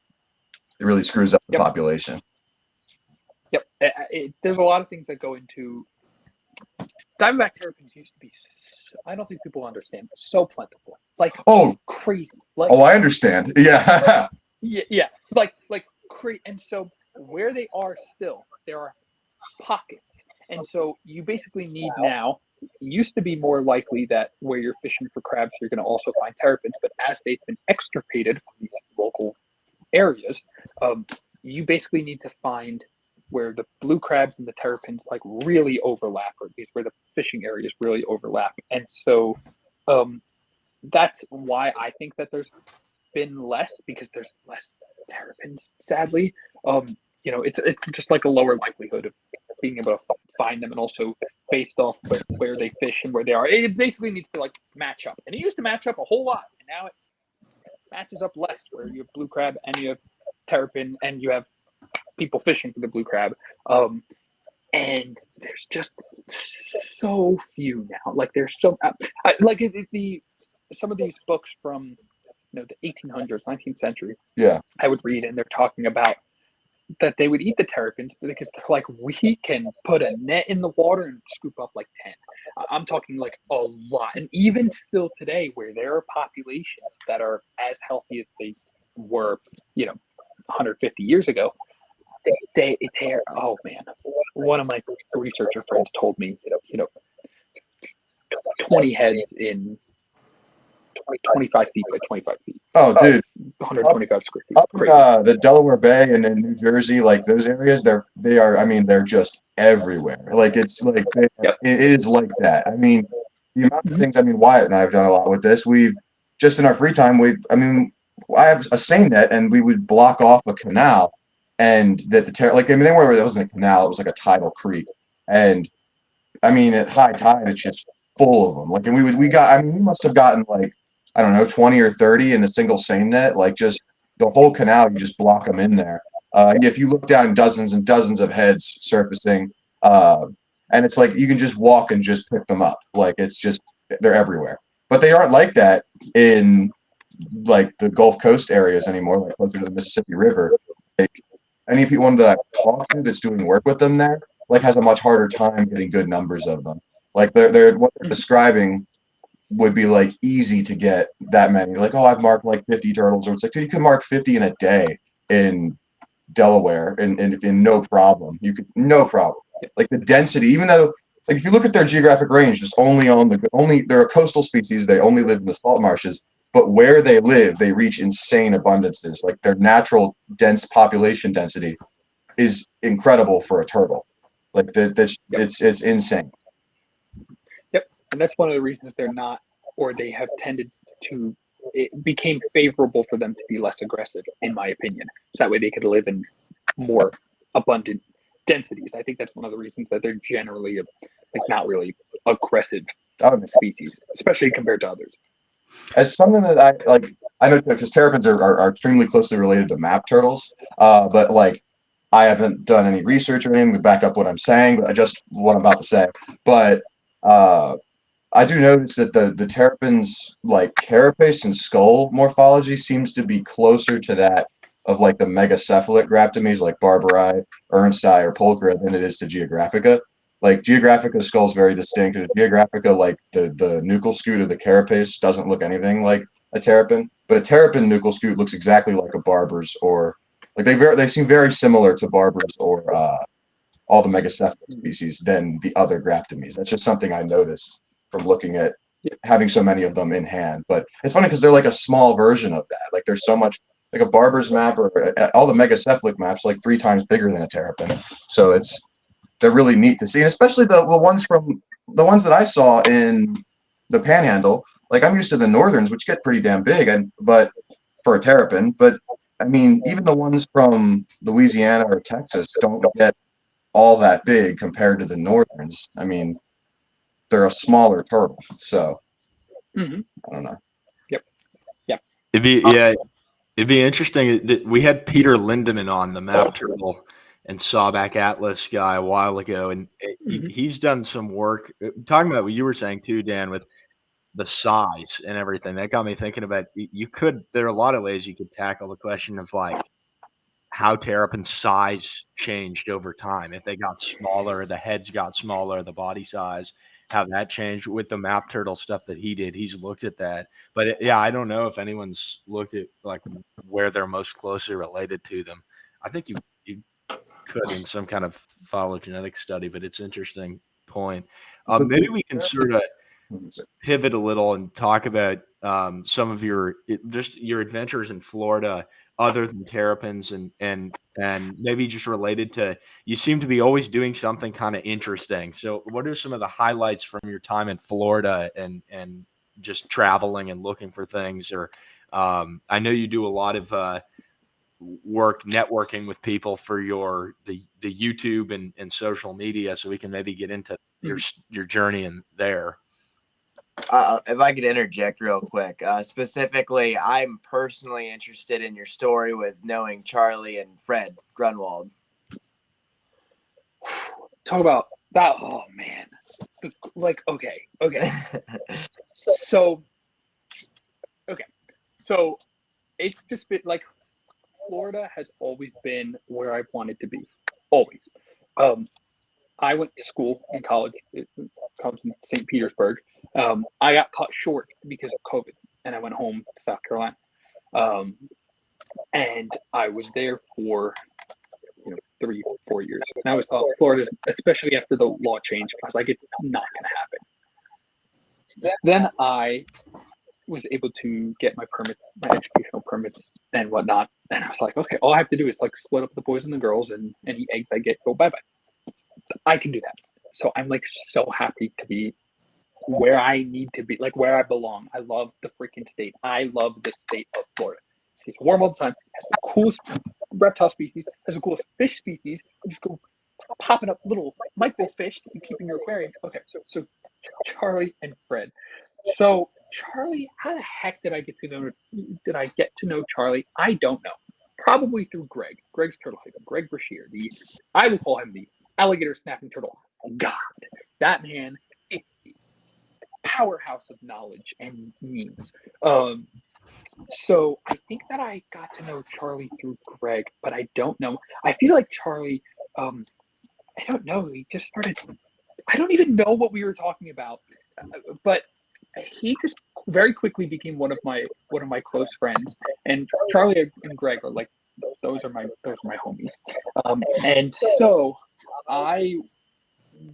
it really screws up the population. Yep, there's a lot of things that go into. Diamondback Terrapins used to be, I don't think people understand, so plentiful, crazy. I understand. Yeah. yeah, crazy. And so where they are still, there are pockets. And so you basically need now, it used to be more likely that where you're fishing for crabs, you're going to also find terrapins. But as they've been extirpated from these local areas, you basically need to find where the blue crabs and the terrapins really overlap, or at least where the fishing areas really overlap. And so that's why I think that there's been less, because there's less terrapins, sadly. It's just a lower likelihood of being able to find them, and also based off where they fish and where they are. It basically needs to match up. And it used to match up a whole lot, and now it matches up less, where you have blue crab and you have terrapin and you have people fishing for the blue crab. And there's just so few now. There's so some of these books from the 1800s, 19th century. Yeah, I would read, and they're talking about that they would eat the terrapins because they're we can put a net in the water and scoop up 10. I'm talking a lot. And even still today, where there are populations that are as healthy as they were, 150 years ago, they're, oh man, one of my researcher friends told me, 20 heads in 25 feet by 25 feet. Oh, dude. 125 square feet. Up in the Delaware Bay and in New Jersey, those areas, they're just everywhere. It is like that. I mean, the amount of things, Wyatt and I have done a lot with this. We've just in our free time, I have a seine net, and we would block off a canal, and that they weren't, it wasn't a canal, it was a tidal creek. And at high tide, it's just full of them. And we must have gotten I don't know, 20 or 30 in a single seine net, just the whole canal, you just block them in there. If you look down, dozens and dozens of heads surfacing, and it's you can just walk and just pick them up. It's just, they're everywhere. But they aren't like that in the Gulf Coast areas anymore, closer to the Mississippi River. Anyone that I've talked to that's doing work with them there, has a much harder time getting good numbers of them. Like they're what they're describing would be like easy to get that many. Like, oh, I've marked like 50 turtles, or it's like, dude, you can mark 50 in a day in Delaware, and in no problem. You could no problem. Like the density, even though like if you look at their geographic range, it's only they're a coastal species. They only live in the salt marshes, but where they live, they reach insane abundances. Like their natural dense population density is incredible for a turtle. Like it's insane. Yep, and that's one of the reasons they're not, or they have tended to. It became favorable for them to be less aggressive, in my opinion. So that way they could live in more abundant densities. I think that's one of the reasons that they're generally like not really aggressive species, especially compared to others. As something that I know because terrapins are extremely closely related to map turtles, but like I haven't done any research or anything to back up what I'm saying, but just what I'm about to say. But I do notice that the terrapins like carapace and skull morphology seems to be closer to that of like the megacephalic graptomes like Barbari, Ernsti, or Pulchra than it is to Geographica. Like Geographica's skull is very distinct, and Geographica, like the nuchal scute of the carapace, doesn't look anything like a terrapin. But a terrapin nuchal scute looks exactly like a barber's, or like they seem very similar to barbers or all the megacephalic species than the other graptomes. That's just something I noticed from looking at having so many of them in hand. But it's funny because they're like a small version of that. Like there's so much, like a barber's map or all the megacephalic maps, like 3 times bigger than a terrapin. So they're really neat to see, and especially the ones that I saw in the Panhandle. Like I'm used to the northerns, which get pretty damn big, but for a terrapin. But I mean, even the ones from Louisiana or Texas don't get all that big compared to the northerns. I mean, they're a smaller turtle, so I don't know. Yep. It'd be interesting. We had Peter Lindemann on, the map turtle and Sawback Atlas guy, a while ago, and he's done some work talking about what you were saying too, Dan, with the size and everything. That got me thinking about there are a lot of ways you could tackle the question of like how terrapin size changed over time. If they got smaller, the heads got smaller, the body size, how that changed with the map turtle stuff that he did. He's looked at that. But I don't know if anyone's looked at like where they're most closely related to them. I think you could in some kind of phylogenetic study, but it's an interesting point. Maybe we can sort of pivot a little and talk about some of your adventures in Florida other than terrapins and maybe just related to, you seem to be always doing something kind of interesting. So what are some of the highlights from your time in Florida and just traveling and looking for things? Or I know you do a lot of work networking with people for the YouTube and social media, so we can maybe get into your journey in there. If I could interject real quick, specifically, I'm personally interested in your story with knowing Charlie and Fred Grunwald. Talk about that. Oh man, like okay. So it's just been like Florida has always been where I wanted to be, always. I went to school in college in St. Petersburg. I got cut short because of COVID, and I went home to South Carolina. And I was there for 3-4 years. And I always thought Florida, especially after the law change, I was like, it's not going to happen. Then I was able to get my permits, my educational permits and whatnot. And I was like, okay, all I have to do is like split up the boys and the girls, and any eggs I get go bye-bye. I can do that. So I'm like so happy to be where I need to be, like where I belong. I love the freaking state. I love the state of Florida. It's warm all the time. It has the coolest reptile species. It has the coolest fish species. You just go popping up little microfish that you keep in your aquarium. Okay, so Charlie and Fred. So Charlie, how the heck did I get to know Charlie? I don't know. Probably through Greg's turtle hiker, Greg Brashear. I would call him the alligator snapping turtle god. That man is a powerhouse of knowledge and memes. So I think that I got to know Charlie through Greg, but I don't know. I feel like Charlie, I don't know. He just started I don't even know what we were talking about, but he just very quickly became one of my close friends. And Charlie and Greg are like, those are my homies. And so I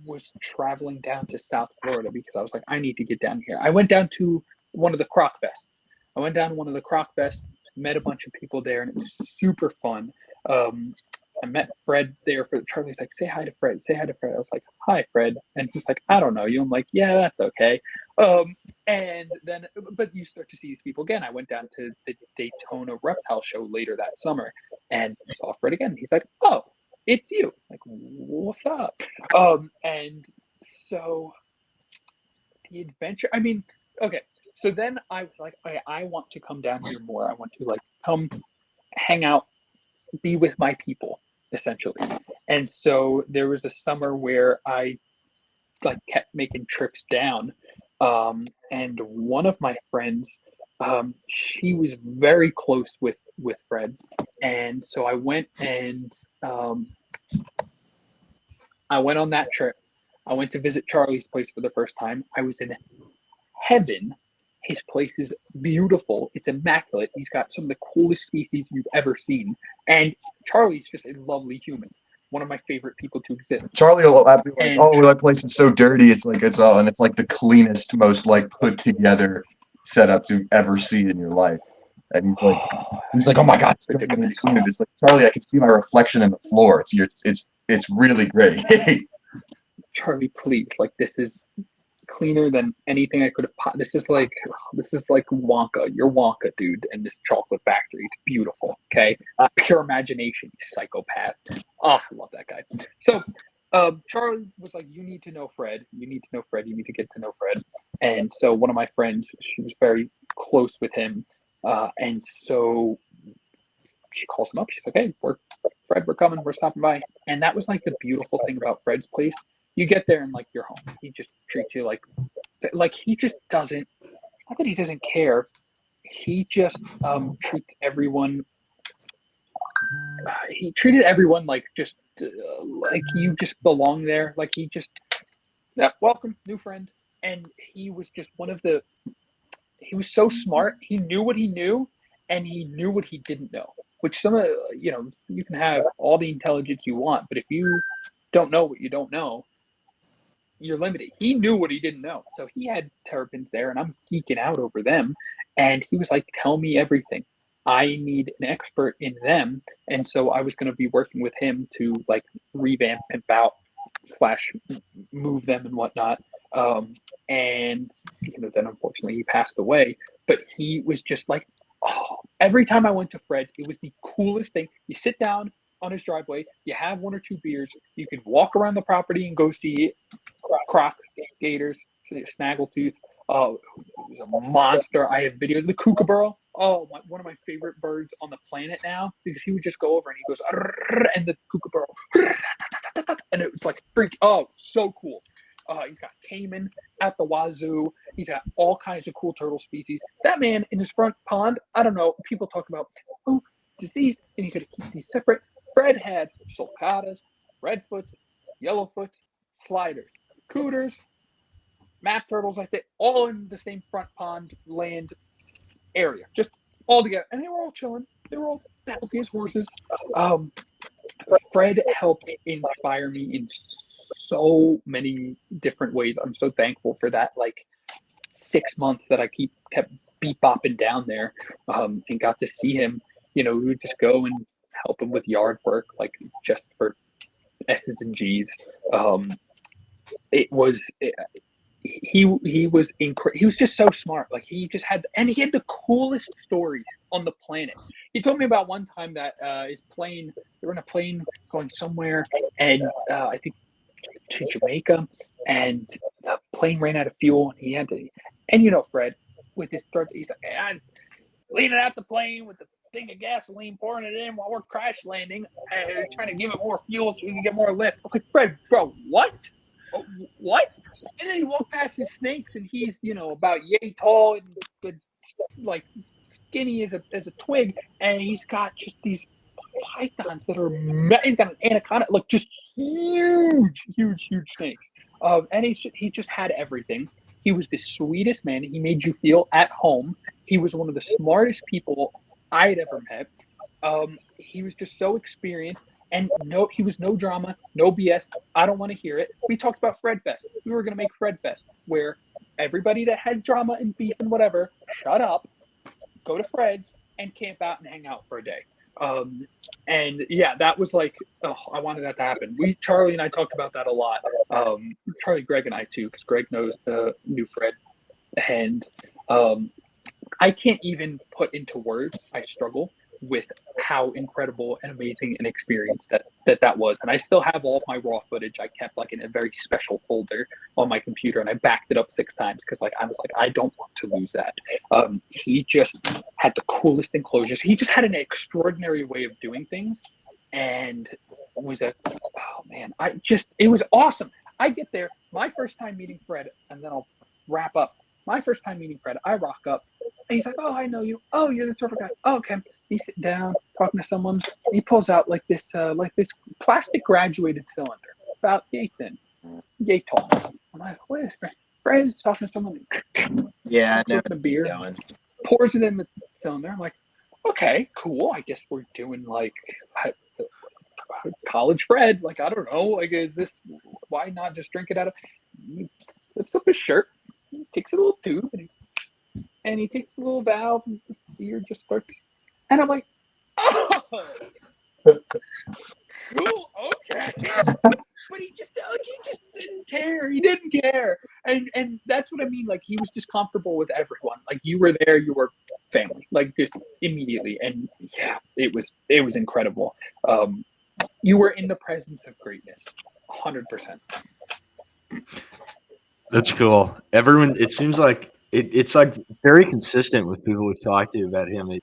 was traveling down to South Florida because I was like, I need to get down here. I went down to one of the Croc Fests. Met a bunch of people there, and it was super fun. I met Fred there. Charlie's like, say hi to Fred. I was like, hi, Fred. And he's like, I don't know you. I'm like, yeah, that's okay. And then, but you start to see these people again. I went down to the Daytona Reptile Show later that summer and saw Fred again. He's like, oh, it's you. Like, what's up? And so the adventure, I mean, okay. So then I was like, okay, I want to come down here more. I want to like come hang out, be with my people, essentially. And so there was a summer where I like kept making trips down. And one of my friends, she was very close with Fred. And so I went and I went on that trip. I went to visit Charlie's place for the first time. I was in heaven. His place is beautiful. It's immaculate. He's got some of the coolest species you've ever seen. And Charlie's just a lovely human. One of my favorite people to exist. Charlie will be like, oh, that place is so dirty. It's like, it's like the cleanest, most like put together setup you've ever seen in your life. And he's like, oh my God, it's so clean. It's like, Charlie, I can see my reflection in the floor. It's really great. Charlie, please, like, this is cleaner than anything I could have. This is like Wonka. You're Wonka, dude, and this chocolate factory. It's beautiful. Okay, pure imagination, you psychopath. I love that guy. So, Charlie was like, "You need to know Fred. You need to know Fred. You need to get to know Fred." And so, one of my friends, she was very close with him, and so she calls him up. She's like, "Hey, Fred, we're coming. We're stopping by." And that was like the beautiful thing about Fred's place. You get there and like you're home. He just treats you like he just doesn't. Not that he doesn't care. He just treats everyone. He treated everyone like just like you just belong there. Like he just, yeah, welcome, new friend. And he was just one of the. He was so smart. He knew what he knew, and he knew what he didn't know. Which some of you can have all the intelligence you want, but if you don't know what you don't know, you're limited. He knew what he didn't know. So he had terrapins there, and I'm geeking out over them. And he was like, tell me everything. I need an expert in them. And so I was going to be working with him to like revamp, pimp out, / move them and whatnot. And then unfortunately he passed away. But he was just like, oh, every time I went to Fred's, it was the coolest thing. You sit down on his driveway, you have 1 or 2 beers, you can walk around the property and go see Crocs, gators, snaggletooth. Oh, it was a monster. I have videos. The kookaburra. Oh, one of my favorite birds on the planet now, because he would just go over and he goes, and the kookaburra, and it was like freak. Oh, so cool. He's got caiman at the wazoo. He's got all kinds of cool turtle species. That man in his front pond, I don't know. People talk about disease, and he could keep these separate. Fred had sulcatas, redfoots, yellowfoots, sliders, cooters, map turtles, I think, all in the same front pond land area, just all together. And they were all chilling. They were all happy as horses. Fred helped inspire me in so many different ways. I'm so thankful for that, like 6 months that I kept beep bopping down there, and got to see him. We would just go and help him with yard work, like just for S's and G's. He was incredible. He was just so smart. Like he had the coolest stories on the planet. He told me about one time that they were in a plane going somewhere, and I think to Jamaica, and the plane ran out of fuel, and he had to. And Fred, with his throat, he's like, hey, I'm leaning out the plane with the thing of gasoline, pouring it in while we're crash landing, trying to give it more fuel so we can get more lift. Okay, Fred, bro, what? Oh, what? And then he walked past his snakes, and he's about yay tall and like skinny as a twig, and he's got just these pythons that are. He's got an anaconda, look, just huge snakes. And he just had everything. He was the sweetest man. He made you feel at home. He was one of the smartest people I had ever met. He was just so experienced, and he was no drama, no BS. I don't want to hear it. We talked about Fred Fest. We were going to make Fred Fest, where everybody that had drama and beef and whatever, shut up, go to Fred's, and camp out and hang out for a day. And yeah, that was like, I wanted that to happen. Charlie and I talked about that a lot. Charlie, Greg, and I too, because Greg knew Fred, and I can't even put into words. I struggle with how incredible and amazing an experience that was. And I still have all of my raw footage. I kept like in a very special folder on my computer, and I backed it up 6 times because I was like, I don't want to lose that. He just had the coolest enclosures. He just had an extraordinary way of doing things, and it was awesome. I get there, my first time meeting Fred, and then I'll wrap up. My first time meeting Fred, I rock up, and he's like, "Oh, I know you. Oh, you're the surfer guy. Oh, okay." He's sitting down, talking to someone. He pulls out like this plastic graduated cylinder, about yay thin, yay tall. I'm like, "What is Fred?" Fred's talking to someone. Yeah, I know. A beer, pours it in the cylinder. I'm like, "Okay, cool. I guess we're doing like college Fred. Like, I don't know. Like, is this? Why not just drink it out of?" He lifts up his shirt. He takes a little tube and he takes a little valve, and the beer just starts. And I'm like, "Oh, cool, okay." But he just didn't care. He didn't care, and that's what I mean. Like, he was just comfortable with everyone. Like, you were there, you were family. Like, just immediately, and yeah, it was incredible. You were in the presence of greatness, 100%. That's cool. Everyone, it seems like it's like very consistent with people we've talked to about him. He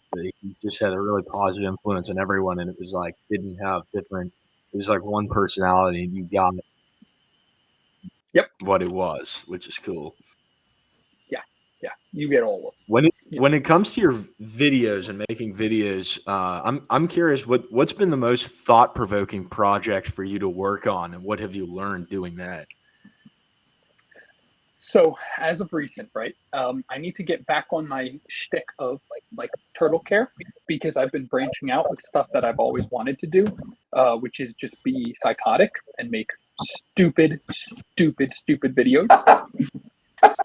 just had a really positive influence on everyone, and it was like didn't have different. It was like one personality, and you got what it was, which is cool. Yeah, you get all of it. When it comes to your videos and making videos, I'm curious what's been the most thought-provoking project for you to work on, and what have you learned doing that? So as of recent, right, I need to get back on my shtick of like turtle care, because I've been branching out with stuff that I've always wanted to do, which is just be psychotic and make stupid videos.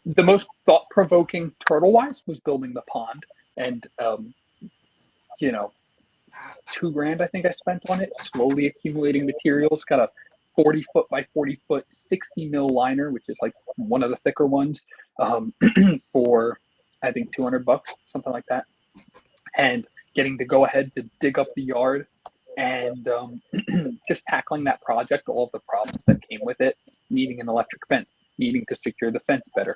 The most thought-provoking turtle-wise was building the pond, and $2,000 I think I spent on it, slowly accumulating materials. Got a 40-foot by 40-foot 60 mil liner, which is like one of the thicker ones, for I think $200, something like that. And getting to go ahead to dig up the yard and just tackling that project, all of the problems that came with it, needing an electric fence, needing to secure the fence better,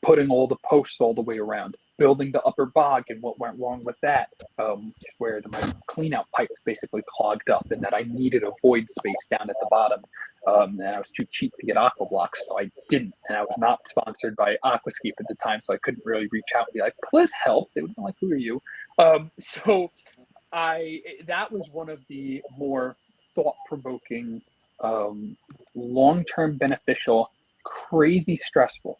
putting all the posts all the way around, building the upper bog and what went wrong with that, where my clean-out pipes basically clogged up and that I needed a void space down at the bottom. And I was too cheap to get aqua blocks, so I didn't. And I was not sponsored by Aquascape at the time, so I couldn't really reach out and be like, "Please help." They would be like, "Who are you?" So that was one of the more thought-provoking, long-term beneficial, crazy stressful.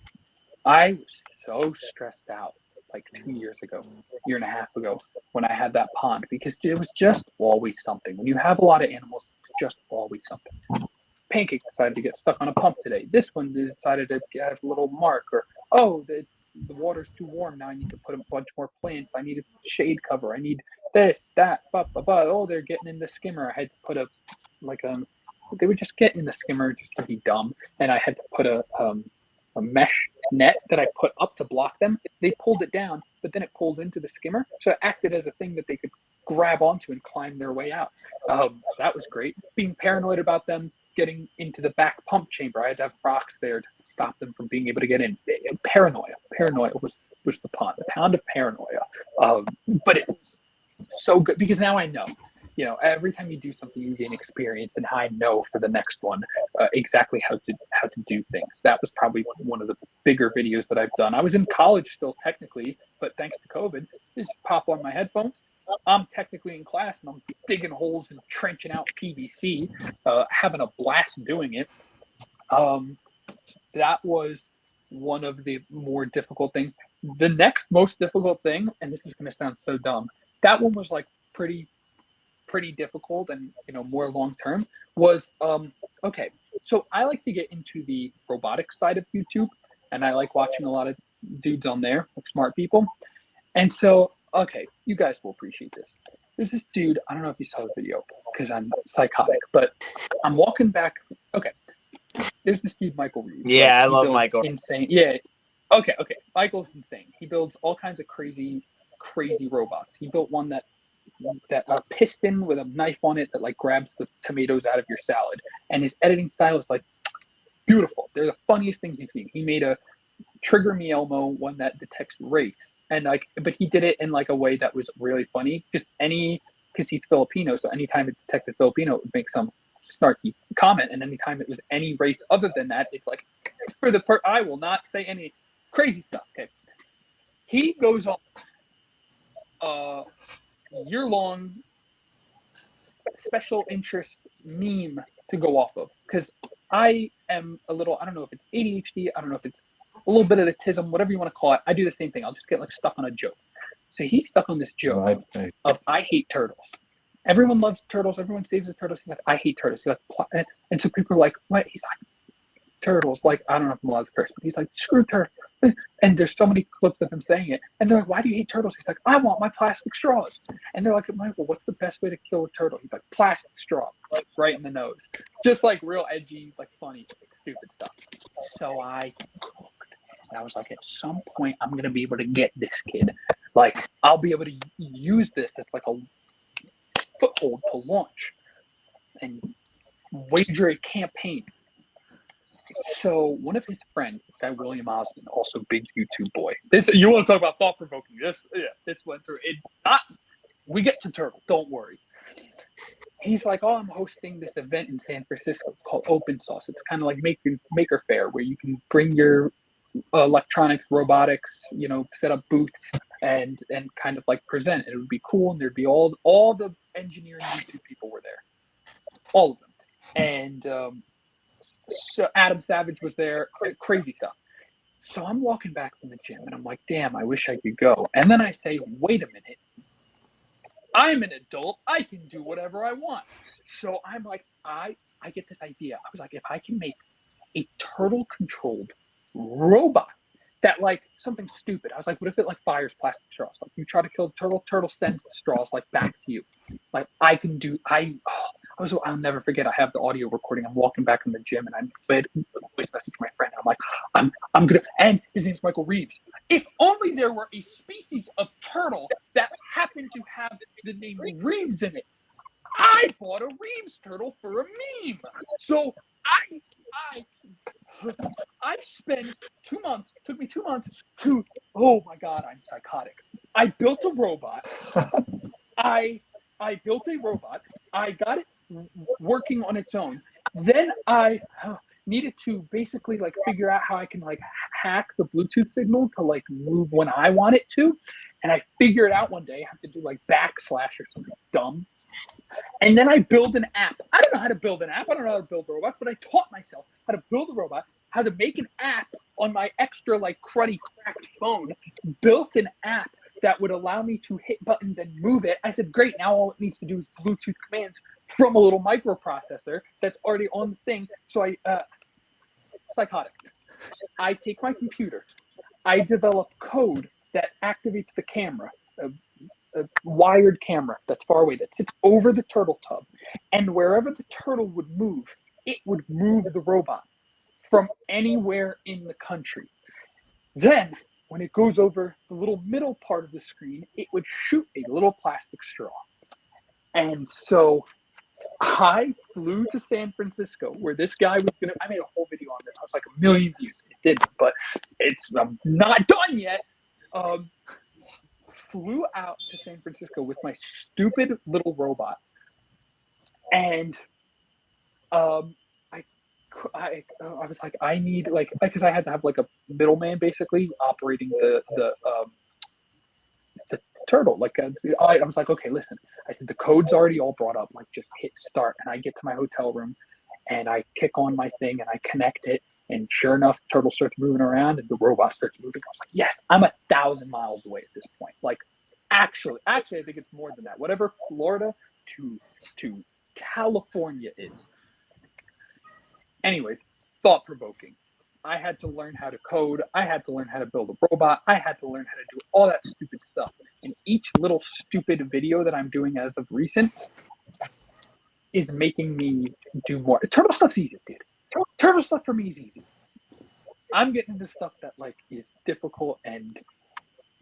I was so stressed out like 2 years ago, year and a half ago, when I had that pond, because it was just always something. When you have a lot of animals, it's just always something. Pancake decided to get stuck on a pump today. This one decided to get a little mark, or the water's too warm now. I need to put a bunch more plants. I need a shade cover. I need this, that, Oh, they're getting in the skimmer. I had to put they were just getting in the skimmer just to be dumb, and I had to put a mesh net that I put up to block them. They pulled it down, but then it pulled into the skimmer, so it acted as a thing that they could grab onto and climb their way out. That was great. Being paranoid about them getting into the back pump chamber, I had to have rocks there to stop them from being able to get in. Paranoia was the pond, the pound of paranoia. But it was so good because now I know. Every time you do something, you gain experience, and I know for the next one exactly how to do things. That was probably one of the bigger videos that I've done. I was in college still technically, but thanks to COVID, I just pop on my headphones. I'm technically in class, and I'm digging holes and trenching out PVC, having a blast doing it. that was one of the more difficult things. The next most difficult thing, and this is going to sound so dumb, that one was like pretty difficult and more long term, was okay. So I like to get into the robotics side of YouTube, and I like watching a lot of dudes on there, like smart people. And so, okay, you guys will appreciate this. There's this dude, I don't know if you saw the video because I'm psychotic, but I'm walking back. Okay, there's this dude, Michael Reeves. Yeah, I love Michael. Insane. Yeah. Okay. Michael's insane. He builds all kinds of crazy robots. He built one that a piston with a knife on it that like grabs the tomatoes out of your salad. And his editing style is like beautiful. They're the funniest things you've seen. He made a Trigger Me Elmo, one that detects race, and like, but he did it in like a way that was really funny. Just because he's Filipino, so anytime it detected Filipino, it would make some snarky comment, and anytime it was any race other than that, it's like I will not say any crazy stuff. Okay, he goes on year-long special interest meme to go off of, because I am a little, I don't know if it's ADHD, I don't know if it's a little bit of autism, whatever you want to call it. I do the same thing. I'll just get like stuck on a joke. So he's stuck on this joke of I hate turtles. Everyone loves turtles. Everyone saves the turtles. He's like, I hate turtles. He's like, and so people are like, what? He's like, turtles. Like, I don't know if I'm allowed to curse, but he's like, screw turtles. And there's so many clips of him saying it. And they're like, why do you hate turtles? He's like, I want my plastic straws. And they're like, Michael, what's the best way to kill a turtle? He's like, plastic straw, like right in the nose. Just like real edgy, like funny, like, stupid stuff. So I cooked. And I was like, at some point, I'm going to be able to get this kid. Like, I'll be able to use this as like a foothold to launch and wager a campaign. So one of his friends, this guy William Osmond, also big YouTube boy. This, you want to talk about thought provoking? This went through it. We get to turtle. Don't worry. He's like, oh, I'm hosting this event in San Francisco called Open Source. It's kind of like Maker Fair, where you can bring your electronics, robotics, set up booths and kind of like present. It would be cool, and there'd be all the engineering YouTube people were there, all of them, and so Adam Savage was there, crazy stuff. So I'm walking back from the gym, and I'm like, damn, I wish I could go. And then I say, wait a minute, I'm an adult, I can do whatever I want. So I'm like, I get this idea. I was like, if I can make a turtle controlled robot that, like, something stupid. I was like, what if it like fires plastic straws? Like, you try to kill the turtle sends the straws like back to you. Like, I'll never forget. I have the audio recording. I'm walking back from the gym, and I'm voice message my friend. I'm like, I'm gonna. And his name's Michael Reeves. If only there were a species of turtle that happened to have the name Reeves in it. I bought a Reeves turtle for a meme. So I spent 2 months, took me 2 months to, oh my God, I'm psychotic. I built a robot. I built a robot. I got it working on its own. Then I needed to basically like figure out how I can like hack the Bluetooth signal to like move when I want it to. And I figured out one day I have to do like / or something dumb. And then I build an app. I don't know how to build an app. I don't know how to build robots, but I taught myself how to build a robot, how to make an app on my extra like cruddy cracked phone, built an app that would allow me to hit buttons and move it. I said, great, now all it needs to do is Bluetooth commands from a little microprocessor that's already on the thing. So psychotic. I take my computer, I develop code that activates the camera, a wired camera that's far away that sits over the turtle tub, and wherever the turtle would move, it would move the robot from anywhere in the country. Then when it goes over the little middle part of the screen, it would shoot a little plastic straw. And so I flew to San Francisco, where this guy was I made a whole video on this. I was like 1 million views. It didn't, but it's not done yet. Flew out to San Francisco with my stupid little robot, and I was like, I need because I had to have like a middleman basically operating the turtle. I was like, okay, listen. I said the code's already all brought up. Like, just hit start, and I get to my hotel room, and I kick on my thing, and I connect it, And sure enough, the turtle starts moving around and the robot starts moving. I was like, yes, I'm 1,000 miles away at this point. Like, actually, I think it's more than that. Whatever Florida to California is. Anyways, thought-provoking. I had to learn how to code. I had to learn how to build a robot. I had to learn how to do all that stupid stuff. And each little stupid video that I'm doing as of recent is making me do more. Turtle stuff's easy, dude. Turtle stuff for me is easy. I'm getting into stuff that like is difficult and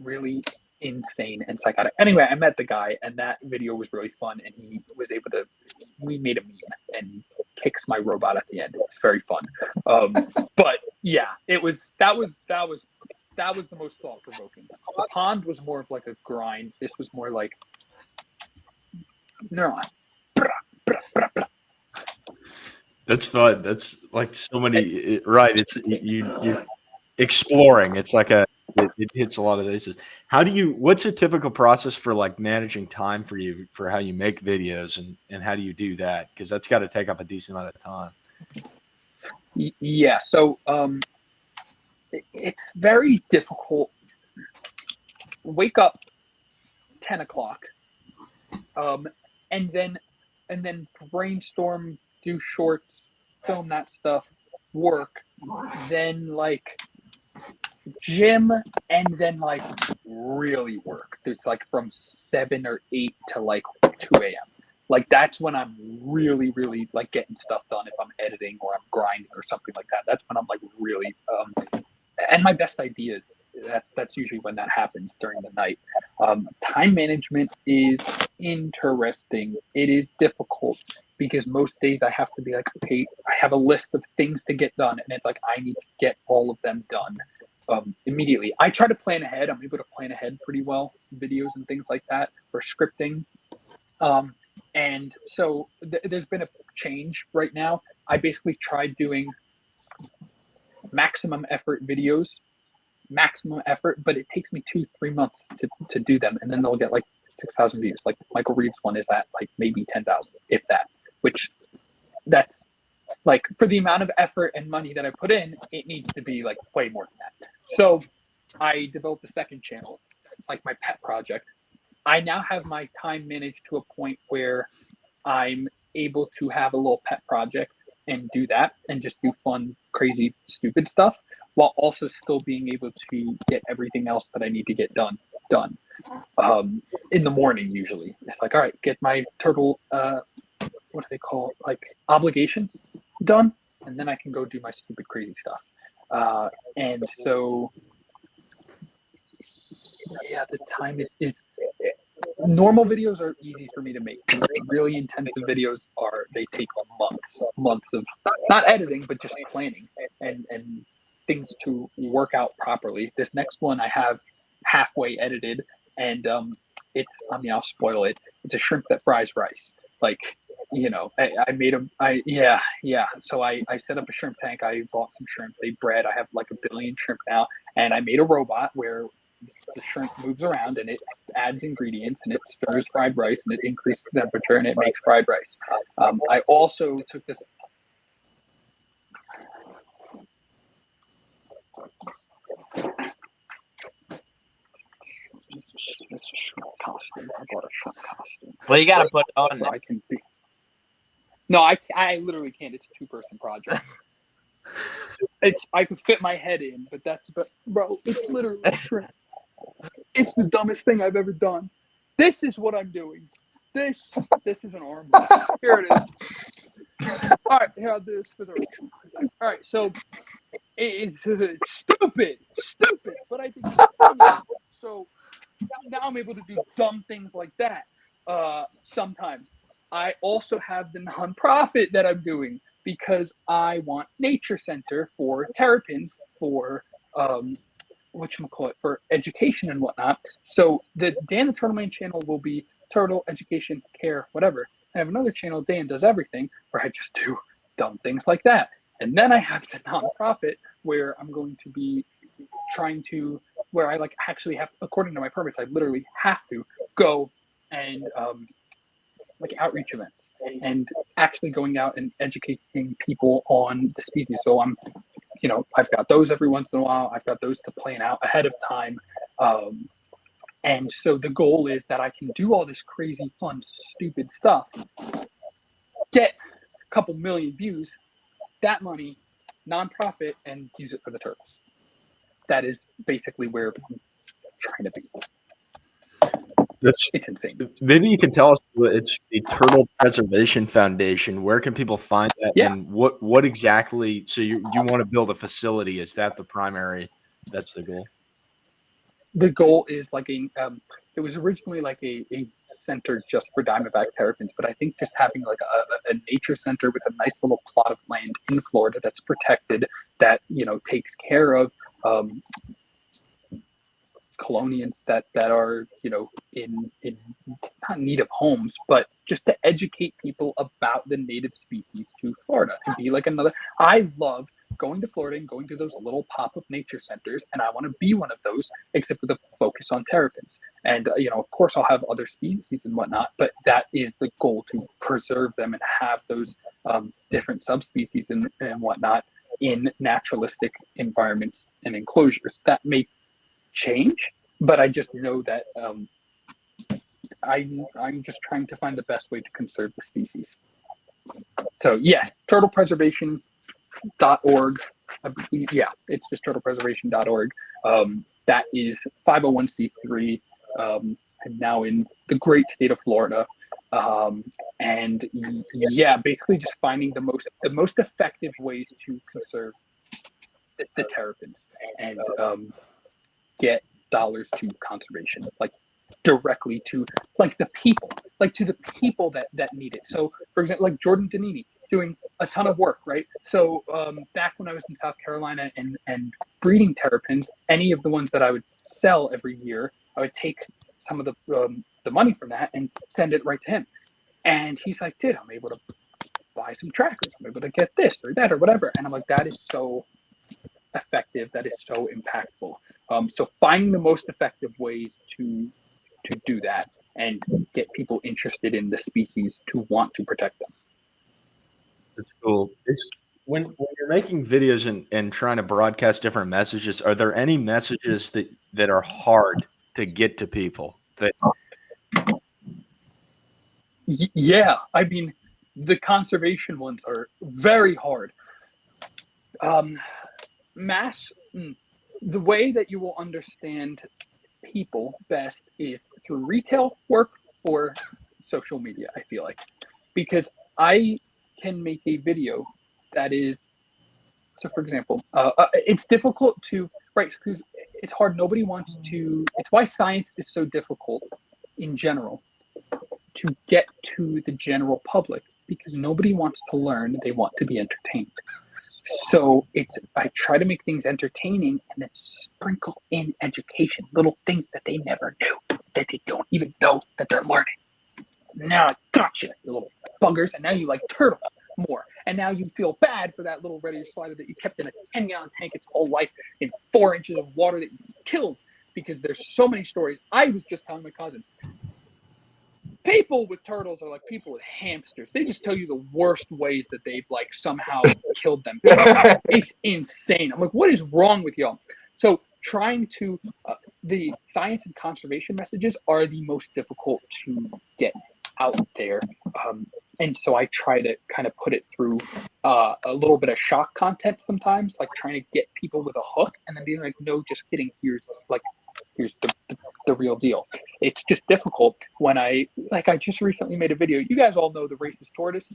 really insane and psychotic. Anyway, I met the guy, and that video was really fun. And he was able to. We made a meme and kicks my robot at the end. It was very fun. But yeah, it was. That was the most thought provoking. The pond was more of like a grind. This was more like neuron. That's fun. That's like so many. Right. It's you exploring. It's like it hits a lot of bases. What's a typical process for like managing time for you for how you make videos and how do you do that? Because that's got to take up a decent amount of time. Yeah. So it's very difficult. Wake up 10 o'clock, and then brainstorm, do shorts, film that stuff, work, then like gym, and then like really work. It's like from 7 or 8 to like 2 a.m. Like that's when I'm really, really like getting stuff done. If I'm editing or I'm grinding or something like that, that's when I'm like really and my best ideas. That's usually when that happens during the night. Time management is interesting. It is difficult because most days I have to be like, okay, I have a list of things to get done, and it's like I need to get all of them done immediately. I try to plan ahead. I'm able to plan ahead pretty well, videos and things like that, or scripting. And so there's been a change right now. I basically tried doing maximum effort videos, but it takes me 2-3 months to do them, and then they'll get like 6,000 views. Like Michael Reeves' one is at like maybe 10,000, if that. Which that's like for the amount of effort and money that I put in, it needs to be like way more than that. So I developed a second channel. It's like my pet project. I now have my time managed to a point where I'm able to have a little pet project and do that and just do fun, crazy, stupid stuff while also still being able to get everything else that I need to get done. In the morning, usually. It's like, all right, get my turtle, what do they call, like obligations done, and then I can go do my stupid, crazy stuff. And so, yeah, the time is normal videos are easy for me to make. Really intensive videos they take months of not editing, but just planning and things to work out properly. This next one I have halfway edited, and I'll spoil it. It's a shrimp that fries rice. Like, you know, I made them. So I set up a shrimp tank. I bought some shrimp. They bred. I have like 1 billion shrimp now, and I made a robot where the shrimp moves around and it adds ingredients and it stirs fried rice and it increases the temperature and it makes fried rice. I also took this. This shrimp costume. I bought a shrimp costume. Well, you got to put it on. I can be. No, I literally can't. It's a 2-person project. I could fit my head in, but bro, it's literally shrimp. It's the dumbest thing I've ever done. This is what I'm doing. This is an arm. Here it is. All right, here I'll do this for the rest. All right, so it's stupid, but I think it's funny. So now I'm able to do dumb things like that. Sometimes I also have the nonprofit that I'm doing because I want nature center for terrapins for for education and whatnot. So the Dan the Turtle Man channel will be turtle education, care, whatever. I have another channel, Dan Does Everything, where I just do dumb things like that. And then I have the nonprofit where I'm going to be trying to, where I like actually have, according to my permits, I literally have to go and like outreach events and actually going out and educating people on the species. So I'm I've got those every once in a while. I've got those to plan out ahead of time. And so the goal is that I can do all this crazy, fun, stupid stuff, get a couple million views, that money, nonprofit, and use it for the turtles. That is basically where I'm trying to be. It's insane. Maybe you can tell us, it's the Turtle Preservation Foundation. Where can people find that? Yeah. And what exactly, so you want to build a facility? Is that the primary, that's the goal? The goal is like it was originally like a center just for Diamondback Terrapins, but I think just having like a nature center with a nice little plot of land in Florida that's protected, that takes care of Chelonians that are in not need of homes, but just to educate people about the native species to Florida, and be like another. I love going to Florida and going to those little pop-up nature centers, and I want to be one of those, except with a focus on terrapins. And of course, I'll have other species and whatnot, but that is the goal, to preserve them and have those different subspecies and whatnot in naturalistic environments and enclosures. That may change, but I just know that I'm just trying to find the best way to conserve the species. So yes, turtlepreservation.org. Yeah, it's just turtlepreservation.org. That is 501c3. I'm now in the great state of Florida. And yeah, basically just finding the most effective ways to conserve the terrapins and get dollars to conservation, like directly to the people that need it. So for example, like Jordan Danini doing a ton of work, right? So back when I was in South Carolina and breeding terrapins, any of the ones that I would sell every year, I would take some of the money from that and send it right to him. And he's like, dude, I'm able to buy some trackers, I'm able to get this or that or whatever. And I'm like, that is so effective, that is so impactful. So finding the most effective ways to do that and get people interested in the species to want to protect them. That's cool. When you're making videos and trying to broadcast different messages, are there any messages that are hard to get to people? Yeah, I mean, the conservation ones are very hard. The way that you will understand people best is through retail work or social media, I feel like, because I can make a video that is, so for example, it's difficult to, right, because it's hard, nobody wants to, it's why science is so difficult in general to get to the general public, because nobody wants to learn, they want to be entertained. So I try to make things entertaining and then sprinkle in education, little things that they never knew, that they don't even know that they're learning. Now I gotcha, you little buggers, and now you like turtle more. And now you feel bad for that little red ear slider that you kept in a 10-gallon tank its whole life in 4 inches of water that you killed, because there's so many stories. I was just telling my cousin, people with turtles are like people with hamsters. They just tell you the worst ways that they've like somehow killed them. It's insane. I'm like, what is wrong with y'all? So trying to, the science and conservation messages are the most difficult to get out there. And so I try to kind of put it through a little bit of shock content sometimes, like trying to get people with a hook and then being like, no, just kidding. Here's the real deal. It's just difficult when I just recently made a video. You guys all know the racist tortoise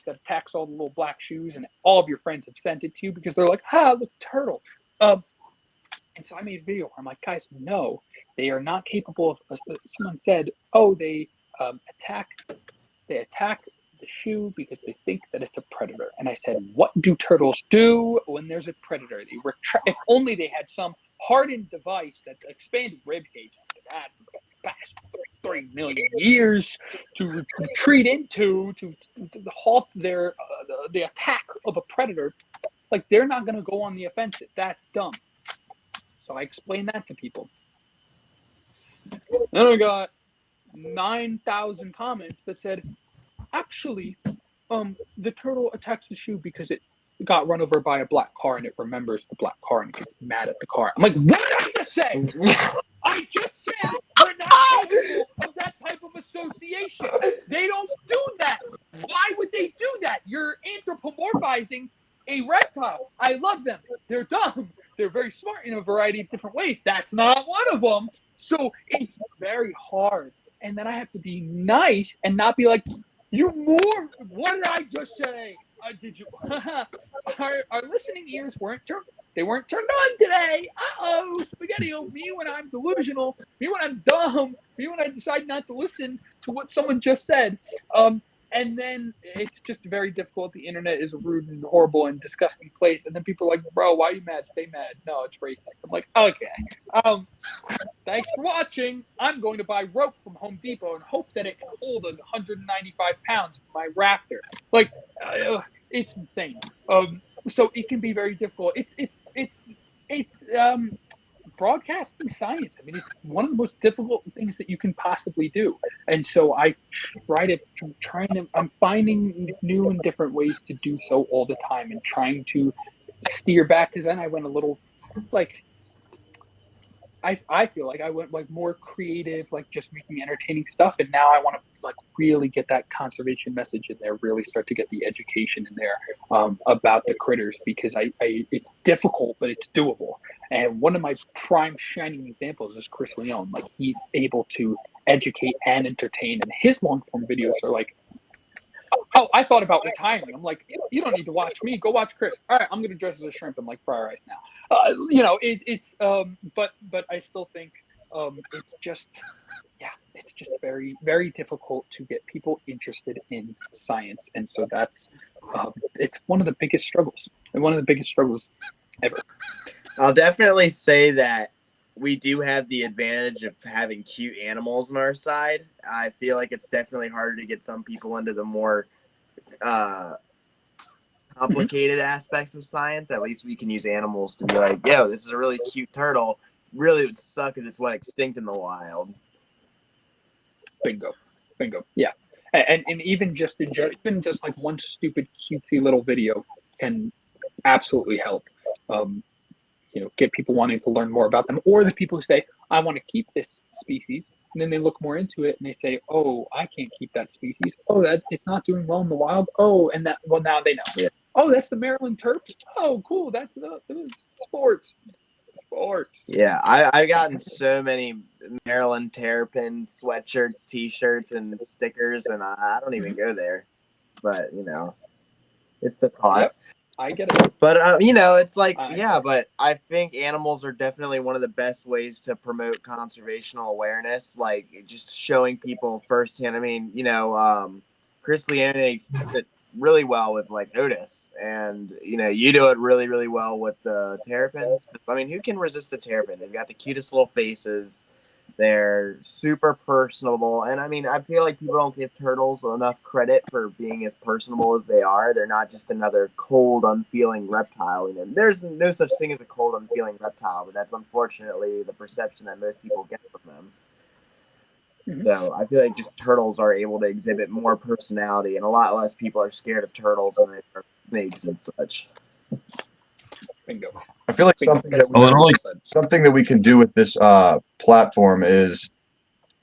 that attacks all the little black shoes, and all of your friends have sent it to you because they're like, look, turtle. And so I made a video where I'm like, guys, no, they are not capable of, someone said, they attack the shoe because they think that it's a predator. And I said, what do turtles do when there's a predator? If only they had some hardened device that expanded rib cage that had for the past 3 million years to retreat into, to halt their the attack of a predator. Like, they're not going to go on the offensive. That's dumb. So I explained that to people. Then I got 9,000 comments that said, actually, the turtle attacks the shoe because it got run over by a black car and it remembers the black car and gets mad at the car. I'm like, what did I just say? I just said we're not capable of that type of association. They don't do that. Why would they do that? You're anthropomorphizing a reptile. I love them. They're dumb. They're very smart in a variety of different ways. That's not one of them. So it's very hard. And then I have to be nice and not be like, you more. What did I just say? Did you? Our listening ears weren't turned. They weren't turned on today. Spaghetti-O. Me when I'm delusional. Me when I'm dumb. Me when I decide not to listen to what someone just said. And then it's just very difficult. The internet is a rude and horrible and disgusting place. And then people are like, bro, why are you mad? Stay mad. No, it's racist. I'm like, okay. Thanks for watching. I'm going to buy rope from Home Depot and hope that it can hold 195 pounds for my rafter. Like, it's insane. So it can be very difficult. It's broadcasting science. I mean, it's one of the most difficult things that you can possibly do. And so I'm finding new and different ways to do so all the time and trying to steer back. Because then I went a little, like, I feel like I went like more creative, like just making entertaining stuff. And now I want to like really get that conservation message in there, really start to get the education in there about the critters, because it's difficult, but it's doable. And one of my prime shining examples is Chris Leone. Like, he's able to educate and entertain, and his long form videos are like, oh, I thought about retiring. I'm like, you don't need to watch me. Go watch Chris. All right, I'm going to dress as a shrimp and like fry rice now. But I still think it's just very, very difficult to get people interested in science. And so that's, it's one of the biggest struggles ever. I'll definitely say that we do have the advantage of having cute animals on our side. I feel like it's definitely harder to get some people into the more complicated aspects of science. At least we can use animals to be like, yo, this is a really cute turtle. Really would suck if it's went extinct in the wild. Bingo. Yeah. And even just like one stupid cutesy little video can absolutely help. Get people wanting to learn more about them, or the people who say, I want to keep this species, and then they look more into it and they say, oh, I can't keep that species. Oh, that it's not doing well in the wild. Oh, and now they know. Yeah. Oh, that's the Maryland Terps. Oh, cool. That's the sports. Yeah, I've gotten so many Maryland Terrapin sweatshirts, T-shirts, and stickers, and I don't even go there. But it's the thought. Yep. I get it. But, it's like, but I think animals are definitely one of the best ways to promote conservational awareness, like just showing people firsthand. I mean, Chris Leone does it really well with, like, Otis, and, you do it really, really well with the Terrapins. I mean, who can resist the Terrapin? They've got the cutest little faces. They're super personable. And, I mean, I feel like people don't give turtles enough credit for being as personable as they are. They're not just another cold, unfeeling reptile. There's no such thing as a cold, unfeeling reptile, but that's unfortunately the perception that most people get from them. Mm-hmm. So I feel like just turtles are able to exhibit more personality, and a lot less people are scared of turtles and they are snakes and such. Bingo. I feel like something that we can do with this platform is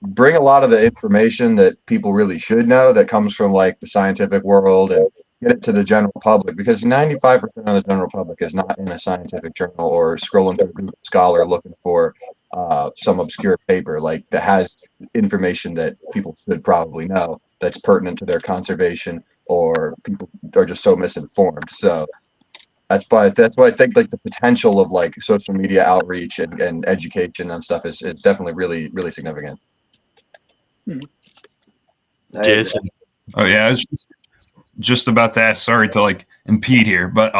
bring a lot of the information that people really should know that comes from like the scientific world and get it to the general public, because 95% of the general public is not in a scientific journal or scrolling through Google Scholar looking for some obscure paper like that has information that people should probably know that's pertinent to their conservation, or people are just so misinformed. So that's why I think like the potential of like social media outreach and education and stuff is definitely really, really significant. Jason. Oh yeah, I was just about to ask. Sorry to like impede here, but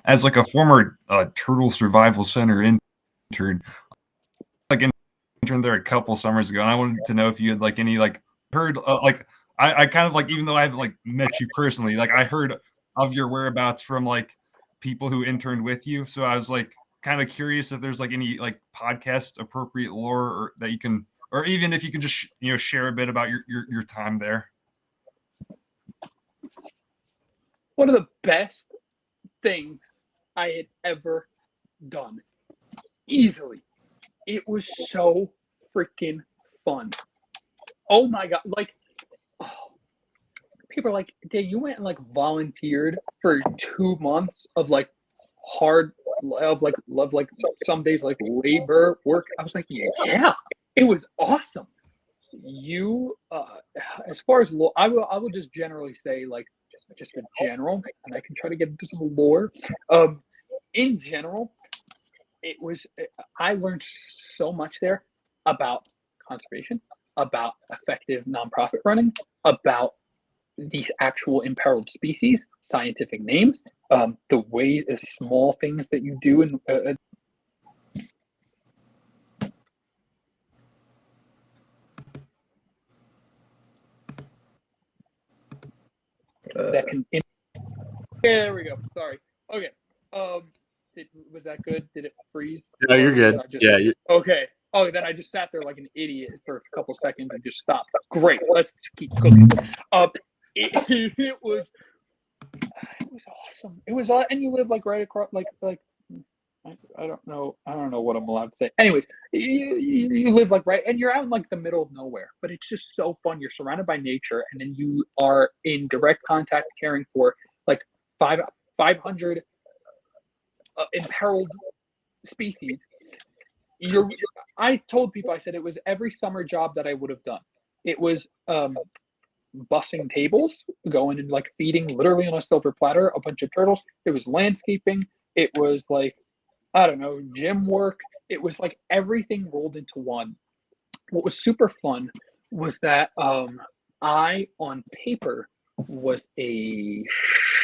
as like a former turtle survival center intern, interned there a couple summers ago, and I wanted to know if you had like any like heard like I kind of like, even though I haven't like met you personally, like I heard of your whereabouts from like people who interned with you. So I was like kind of curious if there's like any like podcast appropriate lore or that you can, or even if you can just share a bit about your time there. One of the best things I had ever done. Easily. It was so freaking fun. Oh my God. Like, people are like, "Dave, you went and like volunteered for 2 months of like hard, some days like labor work." I was like, "Yeah, it was awesome." You, as far as I will just generally say like just in general, and I can try to get into some lore. In general, I learned so much there about conservation, about effective nonprofit running, about these actual imperiled species, scientific names, the ways, the small things that you do, and that can. There we go. Sorry. Okay. Was that good? Did it freeze? No, you're good. Okay. Oh, then I just sat there like an idiot for a couple seconds and just stopped. Great. Let's just keep cooking. It was awesome. It was, and you live like right across, like I don't know what I'm allowed to say. Anyways, you live like right, and you're out in like the middle of nowhere, but it's just so fun. You're surrounded by nature, and then you are in direct contact caring for like 500 imperiled species. I told people, I said it was every summer job that I would have done. It was bussing tables, going and like feeding literally on a silver platter a bunch of turtles. It was landscaping. It was like, I don't know, gym work. It was like everything rolled into one. What was super fun was that I, on paper, was a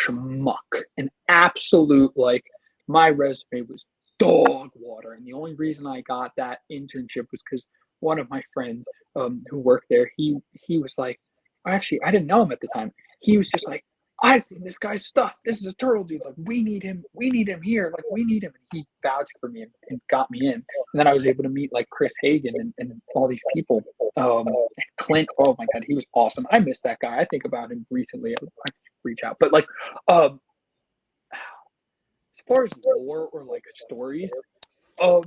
schmuck, an absolute, like, my resume was dog water. And the only reason I got that internship was because one of my friends who worked there, he was like, actually, I didn't know him at the time. He was just like, "I've seen this guy's stuff. This is a turtle dude. Like, we need him here. Like, we need him." And he vouched for me and got me in. And then I was able to meet like Chris Hagen and all these people. Clint, oh my God, he was awesome. I miss that guy. I think about him recently. I reach out. But like, as far as lore or like stories, I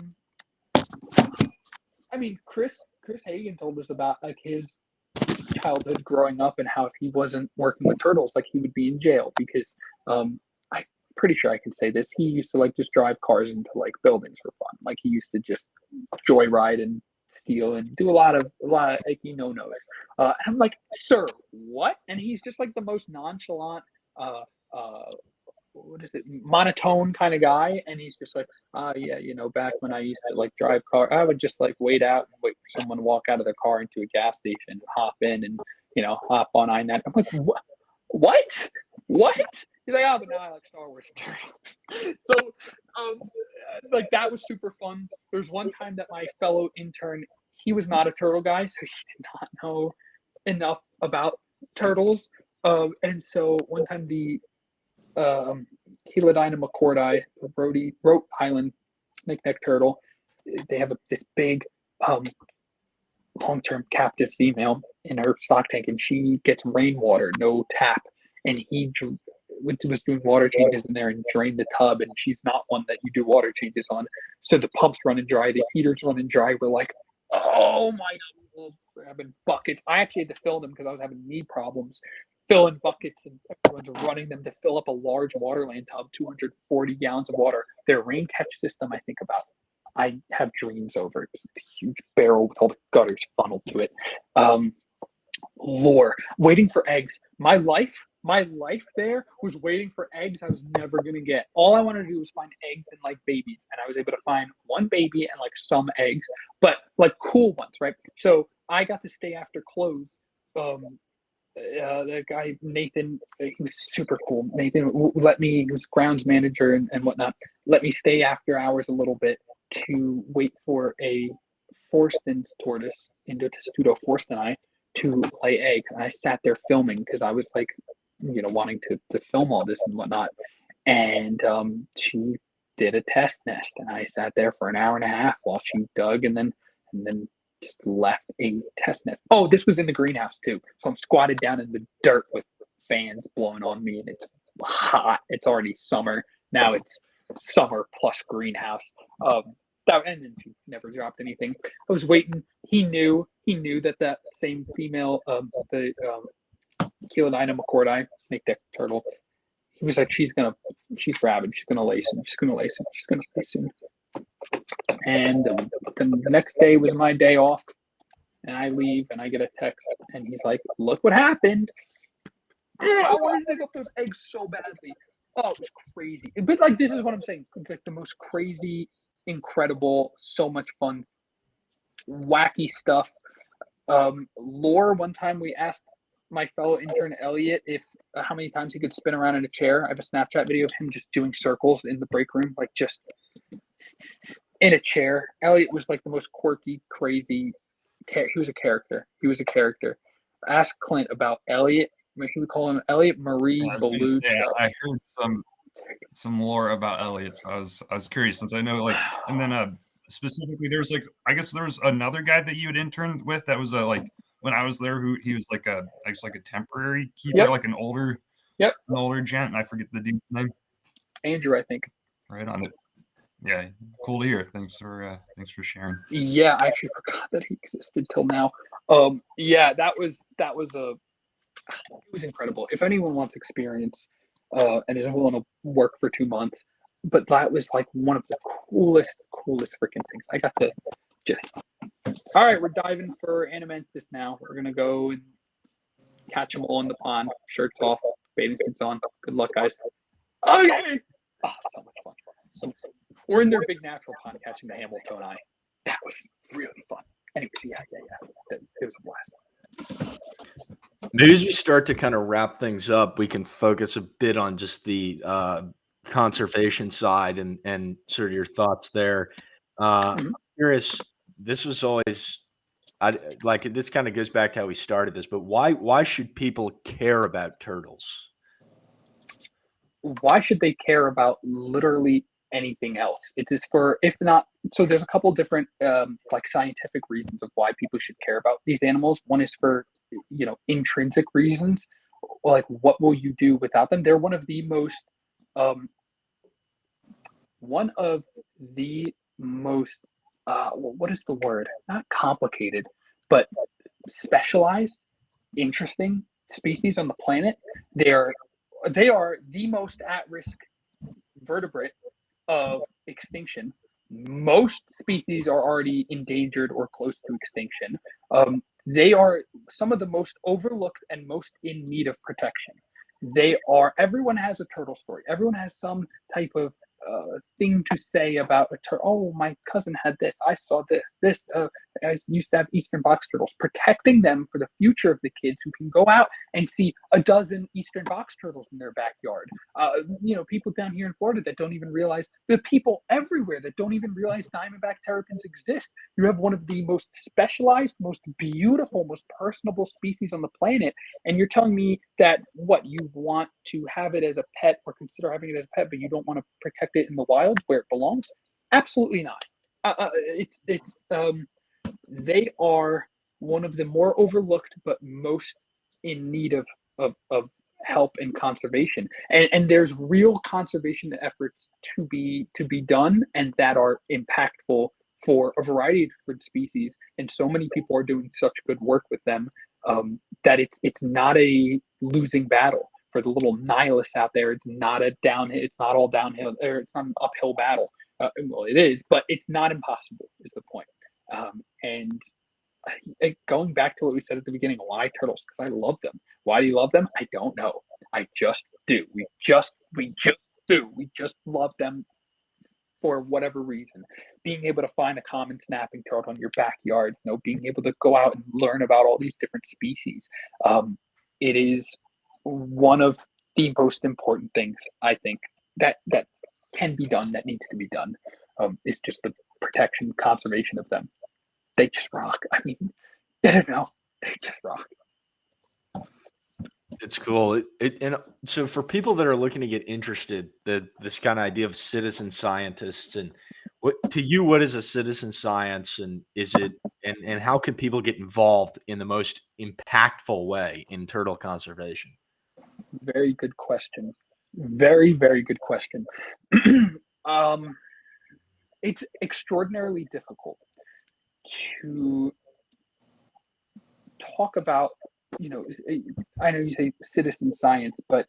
mean, Chris Hagen told us about like his childhood growing up and how if he wasn't working with turtles, like he would be in jail because I'm pretty sure I can say this. He used to like just drive cars into like buildings for fun. Like he used to just joyride and steal and do a lot of like no-nos. And I'm like, "Sir, what?" And he's just like the most nonchalant, what is it, monotone kind of guy, and he's just like, yeah, back when I used to like drive car, I would just like wait out and wait for someone to walk out of their car into a gas station, hop in, and hop on I-9. I'm like, what? He's like, "Oh, but now I like Star Wars turtles." So, like that was super fun. There was one time that my fellow intern, he was not a turtle guy, so he did not know enough about turtles, and so one time the Cheloniacast McCordi, Rhode Island snakeneck turtle, they have this big long-term captive female in her stock tank, and she gets rainwater, no tap, and he was doing water changes in there and drained the tub, and she's not one that you do water changes on, so the pump's running dry, the heater's running dry. We're like, "Oh my God," grabbing buckets. I actually had to fill them because I was having knee problems, filling buckets, and everyone's running them to fill up a large waterland tub, 240 gallons of water. Their rain catch system, I have dreams over it. It's a huge barrel with all the gutters funneled to it. Lore, waiting for eggs. My life there was waiting for eggs I was never going to get. All I wanted to do was find eggs and like babies, and I was able to find one baby and like some eggs, but like cool ones, right? So I got to stay after close. The guy Nathan, he was super cool. Nathan he was grounds manager and whatnot, let me stay after hours a little bit to wait for a Forsten's tortoise, Indotestudo forsteni, to lay eggs. And I sat there filming because I was like, wanting to film all this and whatnot. And she did a test nest, and I sat there for an hour and a half while she dug and then just left a test net. Oh, this was in the greenhouse too. So I'm squatted down in the dirt with fans blowing on me, and it's hot. It's already summer. Now it's summer plus greenhouse. And then she never dropped anything. I was waiting. He knew that same female, the Cheloniacast McCordi, snake deck turtle. He was like, she's rabid. She's gonna lay soon. She's gonna lay soon. And the next day was my day off, and I leave, and I get a text, and he's like, "Look what happened." I wanted to dig up those eggs so badly. Oh, it was crazy. But like, this is what I'm saying. Like the most crazy, incredible, so much fun, wacky stuff. Lore. One time we asked my fellow intern Elliot if how many times he could spin around in a chair. I have a Snapchat video of him just doing circles in the break room, like just in a chair. Elliot was like the most quirky, crazy. He was a character. Ask Clint about Elliot. He would call him Elliot Marie Baloo. I heard some lore about Elliot, so I was curious since I know like, and then specifically there's like I guess there was another guy that you had interned with that was like when I was there who he was like a temporary keeper, like an older gent, and I forget the dude's name. Andrew, I think. Right on it. Yeah, cool to hear. Thanks for sharing. Yeah, I actually forgot that he existed till now. Yeah, that was it was incredible. If anyone wants experience, and is willing to work for 2 months, but that was like one of the coolest freaking things. I got to just. All right, we're diving for Animensis now. We're gonna go and catch them all in the pond. Shirts off, bathing suits on. Good luck, guys. Okay. Oh, so much fun. So we're in their big natural pond catching the Hamiltoni. That was really fun. Anyways, yeah. It was a blast. Maybe as we start to kind of wrap things up, we can focus a bit on just the conservation side and sort of your thoughts there. I'm curious, this was always, this kind of goes back to how we started this, but why should people care about turtles? Why should they care about literally anything else? It is for, if not, so there's a couple different like scientific reasons of why people should care about these animals. One is for, intrinsic reasons, like what will you do without them? They're one of the most what is the word? Not complicated, but specialized, interesting species on the planet. They are the most at-risk vertebrate of extinction. Most species are already endangered or close to extinction. They are some of the most overlooked and most in need of protection. Everyone has a turtle story. Everyone has some type of thing to say about a turtle. Oh, my cousin had this. I saw this. I used to have eastern box turtles. Protecting them for the future of the kids who can go out and see a dozen eastern box turtles in their backyard. People down here in Florida that don't even realize, the people everywhere that don't even realize Diamondback Terrapins exist. You have one of the most specialized, most beautiful, most personable species on the planet, and you're telling me that you want to have it as a pet or consider having it as a pet, but you don't want to protect it in the wild where it belongs? Absolutely not. They are one of the more overlooked but most in need of help and conservation, and there's real conservation efforts to be done, and that are impactful for a variety of different species, and so many people are doing such good work with them that it's not a losing battle for the little nihilists out there. It's not all downhill, or it's not an uphill battle. Well, it is, but it's not impossible is the point. And going back to what we said at the beginning, why turtles? Because I love them. Why do you love them? I don't know. I just do. We just do. We just love them for whatever reason. Being able to find a common snapping turtle in your backyard, being able to go out and learn about all these different species. It is one of the most important things, I think, that can be done, that needs to be done, is just the protection, conservation of them. They just rock. I mean, I don't know. They just rock. It's cool. And so for people that are looking to get interested, this kind of idea of citizen scientists, and what is a citizen science, and is it, and how can people get involved in the most impactful way in turtle conservation? Very good question. Very, very good question. It's extraordinarily difficult to talk about, I know you say citizen science, but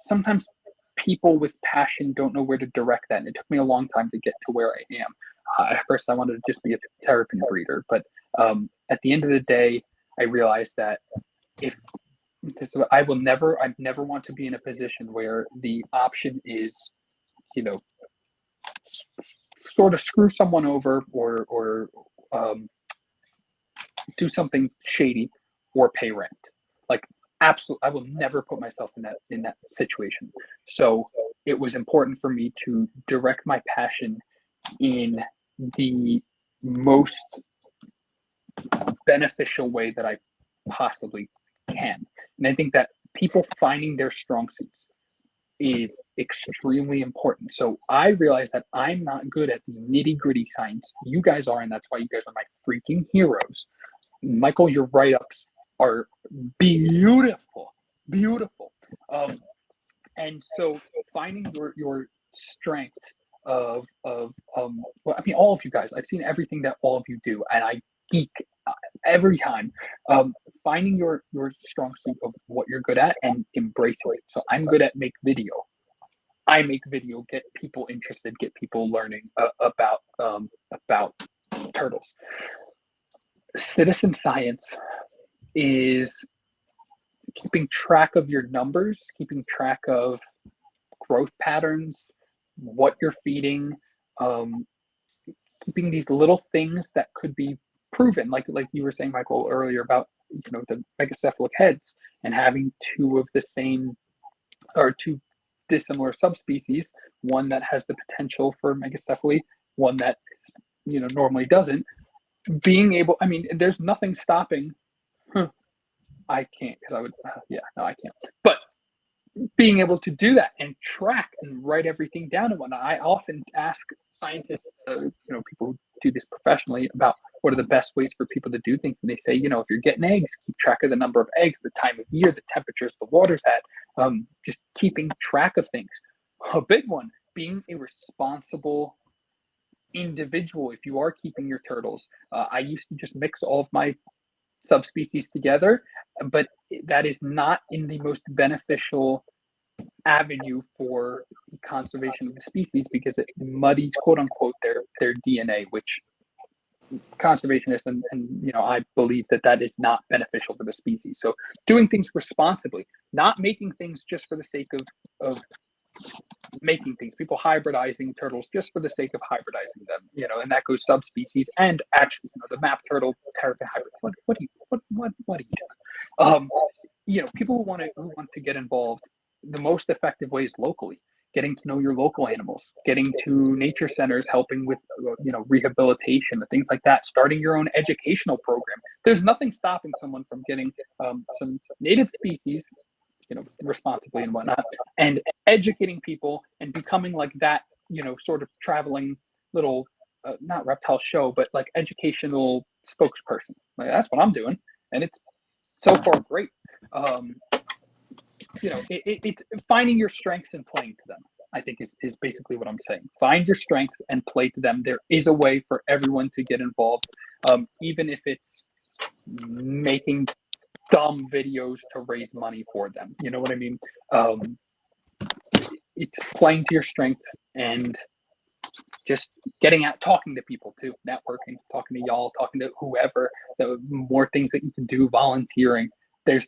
sometimes people with passion don't know where to direct that. And it took me a long time to get to where I am. At first, I wanted to just be a terrapin breeder. But at the end of the day, I realized that I never want to be in a position where the option is, sort of screw someone over or do something shady or pay rent. Like, absolutely, I will never put myself in that situation. So it was important for me to direct my passion in the most beneficial way that I possibly can. And I think that people finding their strong suits is extremely important. So I realize that I'm not good at the nitty-gritty science. You guys are, and that's why you guys are my freaking heroes. Michael, your write-ups are beautiful. And so finding your strength of well, I mean, all of you guys, I've seen everything that all of you do, and I geek every time. Finding your strong suit of what you're good at and embracing it. So I'm good at make video. I make video, get people interested, get people learning about turtles. Citizen science is keeping track of your numbers, keeping track of growth patterns, what you're feeding, keeping these little things that could be proven, like you were saying, Michael, earlier about the megacephalic heads and having two dissimilar subspecies, one that has the potential for megacephaly, one that normally doesn't. Being able, I mean, there's nothing stopping. I can't because I would. No, I can't. But being able to do that and track and write everything down and whatnot. I often ask scientists, people who do this professionally, about what are the best ways for people to do things. And they say, if you're getting eggs, keep track of the number of eggs, the time of year, the temperatures the water's at, just keeping track of things. A big one, being a responsible individual. If you are keeping your turtles, I used to just mix all of my subspecies together, but that is not in the most beneficial avenue for conservation of the species, because it muddies, quote unquote, their DNA, which conservationists and I believe that is not beneficial for the species. So doing things responsibly, not making things just for the sake of making things, people hybridizing turtles just for the sake of hybridizing them, and that goes subspecies and actually, the map turtle terrapin hybrid. What are you doing? People who want to get involved, the most effective way is locally, getting to know your local animals, getting to nature centers, helping with rehabilitation and things like that, starting your own educational program. There's nothing stopping someone from getting some native species responsibly and whatnot, and educating people and becoming like that, sort of traveling little, not reptile show, but like educational spokesperson. Like, that's what I'm doing, and it's so far great. It's finding your strengths and playing to them, I think is basically what I'm saying. Find your strengths and play to them. There is a way for everyone to get involved, even if it's making dumb videos to raise money for them. You know what I mean? It's playing to your strengths and just getting out, talking to people too, networking, talking to y'all, talking to whoever, the more things that you can do, volunteering. There's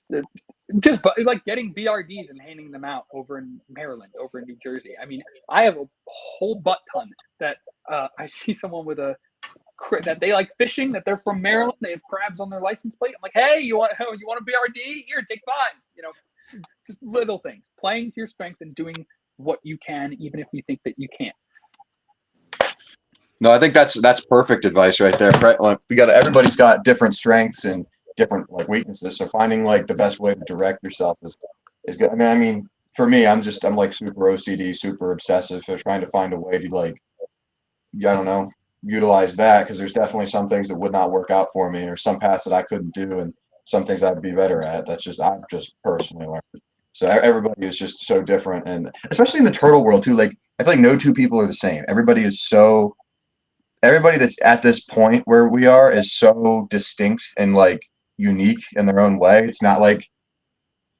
just like getting BRDs and handing them out over in Maryland, over in New Jersey. I mean, I have a whole butt ton that I see someone with that they like fishing, that they're from Maryland, they have crabs on their license plate. I'm like, hey, you want a BRD? Here, take 5. Just little things, playing to your strengths and doing what you can, even if you think that you can't. No, I think that's perfect advice right there. Like, everybody's got different strengths and different weaknesses. So finding the best way to direct yourself is good. I mean, for me, I'm like super OCD, super obsessive. So trying to find a way to I don't know, utilize that, because there's definitely some things that would not work out for me, or some paths that I couldn't do, and some things I'd be better at. I've just personally learned. So everybody is just so different, and especially in the turtle world too. Like I feel like no two people are the same. Everybody that's at this point where we are is so distinct and like unique in their own way. It's not like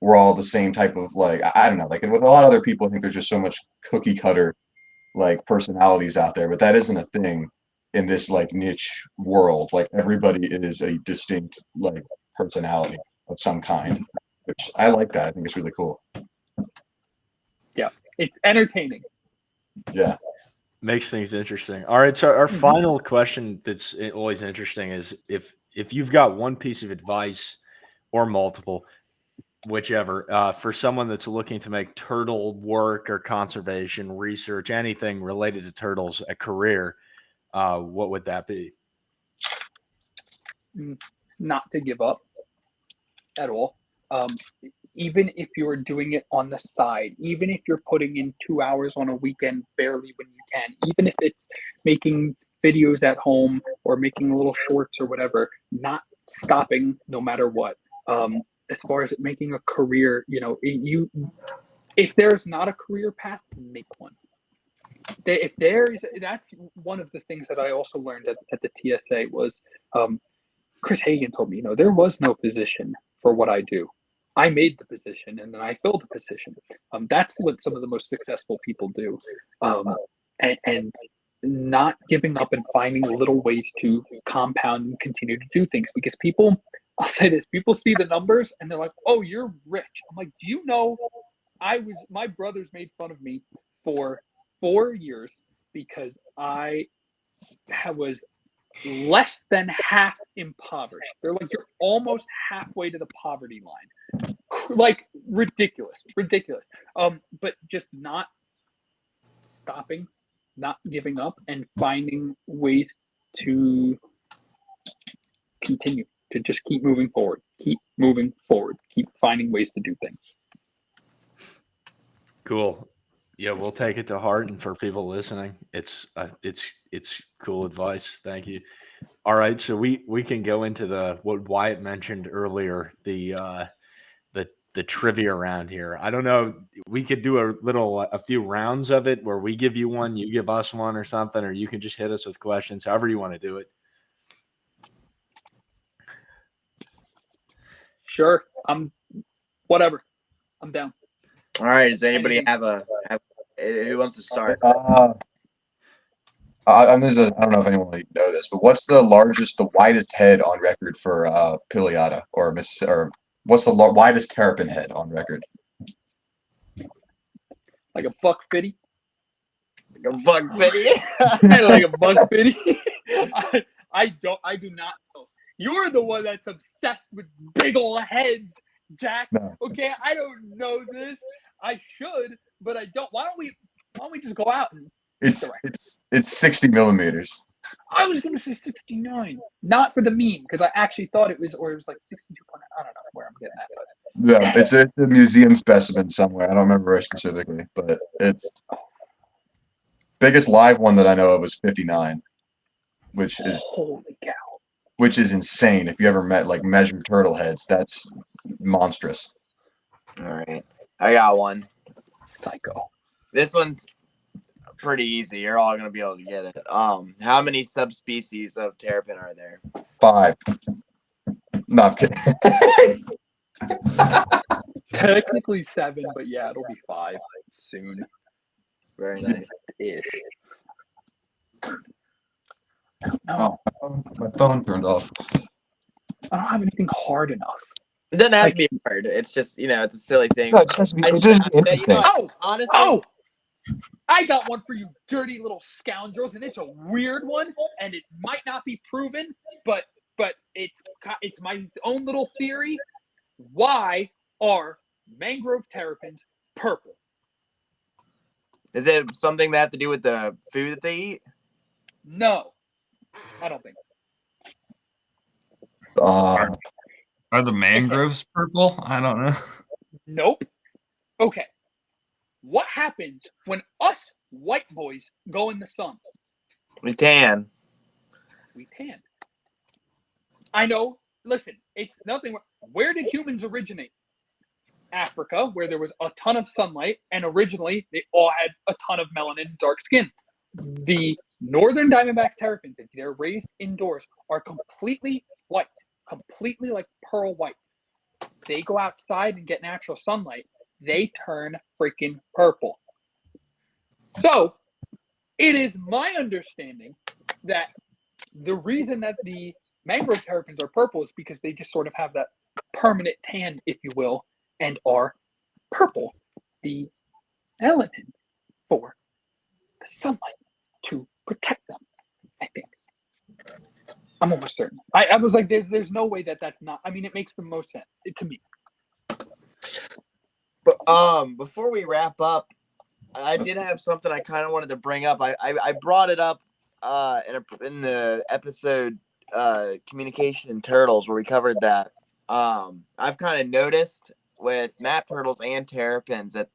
we're all the same type of like I don't know. Like with a lot of other people, I think there's just so much cookie cutter like personalities out there, but that isn't a thing in this like niche world. Like everybody is a distinct like personality of some kind, which I like that. I think it's really cool. Yeah, it's entertaining. Yeah. Makes things interesting. All right, so our final question that's always interesting is if you've got one piece of advice or multiple, whichever, for someone that's looking to make turtle work or conservation research, anything related to turtles, a career, what would that be? Not to give up at all. Even if you're doing it on the side, even if you're putting in 2 hours on a weekend barely when you can, even if it's making videos at home or making little shorts or whatever, not stopping no matter what. As far as making a career, if there's not a career path, make one. If there is, that's one of the things that I also learned at the TSA was Chris Hagan told me, there was no position for what I do. I made the position and then I filled the position. That's what some of the most successful people do. And not giving up and finding little ways to compound and continue to do things, because I'll say this, people see the numbers and they're like, oh, you're rich. I'm like, do you know, my brothers made fun of me for 4 years because I was less than half impoverished. They're like, you're almost halfway to the poverty line. Like ridiculous. But just not stopping, not giving up, and finding ways to continue to just keep moving forward, keep finding ways to do things. Cool. Yeah, we'll take it to heart, and for people listening, it's cool advice. Thank you. All right, so we can go into what Wyatt mentioned earlier, the trivia around here. I don't know, we could do a few rounds of it where we give you one, you give us one or something, or you can just hit us with questions, however you want to do it. Sure. Whatever. I'm down. All right. Does anybody have who wants to start? I don't know if anyone would know this, but what's the widest head on record for Pileata or what's the widest terrapin head on record? Like a $150. Like a $150. Like a $150. I do not know. You're the one that's obsessed with big ol' heads, Jack. No. Okay, I don't know this. I should, but I don't. Why don't we just go out and it's 60 millimeters. I was going to say 69, not for the meme, because I actually thought it was like 62. I don't know where I'm getting that. But Yeah, it's a museum specimen somewhere. I don't remember where specifically, but it's biggest live one that I know of was 59, which is holy cow, which is insane. If you ever measured turtle heads, that's monstrous. All right, I got one. Psycho. This one's pretty easy. You're all gonna be able to get it. How many subspecies of terrapin are there? 5. No, I'm kidding. Technically 7, but yeah, it'll be 5 soon. Very nice. Ish. Oh, my phone turned off. I don't have anything hard enough. It doesn't have to be hard. It's just, it's a silly thing. No, it's just interesting. Honestly, I got one for you dirty little scoundrels, and it's a weird one, and it might not be proven, but it's my own little theory. Why are mangrove terrapins purple? Is it something that have to do with the food that they eat? No, I don't think. Are the mangroves purple? I don't know. Nope. Okay. What happens when us white boys go in the sun? We tan. We tan. I know. Listen, it's nothing. Where did humans originate? Africa, where there was a ton of sunlight, and originally they all had a ton of melanin and dark skin. The northern Diamondback Terrapins, if they're raised indoors, are completely white, completely like pearl white. They go outside and get natural sunlight, they turn freaking purple. So it is my understanding that the reason that the mangrove terrapins are purple is because they just sort of have that permanent tan, if you will, and are purple. The melanin for the sunlight to protect them, I think. I'm almost certain. I was like, there's no way that's not. I mean, it makes the most sense to me. But before we wrap up, I did have something I kind of wanted to bring up. I brought it up in the episode Communication and Turtles where we covered that. I've kind of noticed with map turtles and terrapins that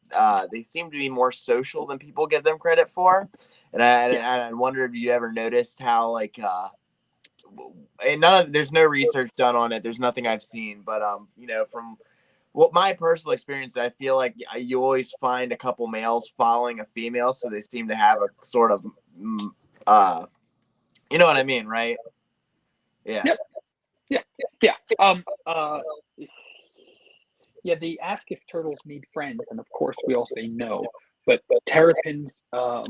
they seem to be more social than people give them credit for. And I wonder if you ever noticed how like and there's no research done on it. There's nothing I've seen, but you know, from what my personal experience, I feel like you always find a couple males following a female, so they seem to have a sort of you know what I mean, right? Yeah. Yep. Yeah. Yeah, they ask if turtles need friends, and of course we all say no. But terrapins, I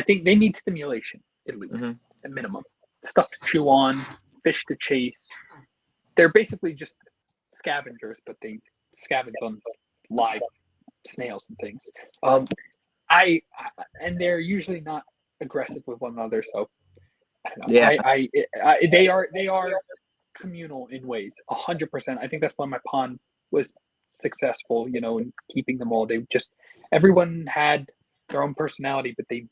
think they need stimulation, at least, at minimum. Stuff to chew on, fish to chase. They're basically just scavengers, but they scavenge on live snails and things. And they're usually not aggressive with one another, so I don't know. Yeah. They are communal in ways, 100%. I think that's why my pond was successful, you know, in keeping them all. Everyone had their own personality, but they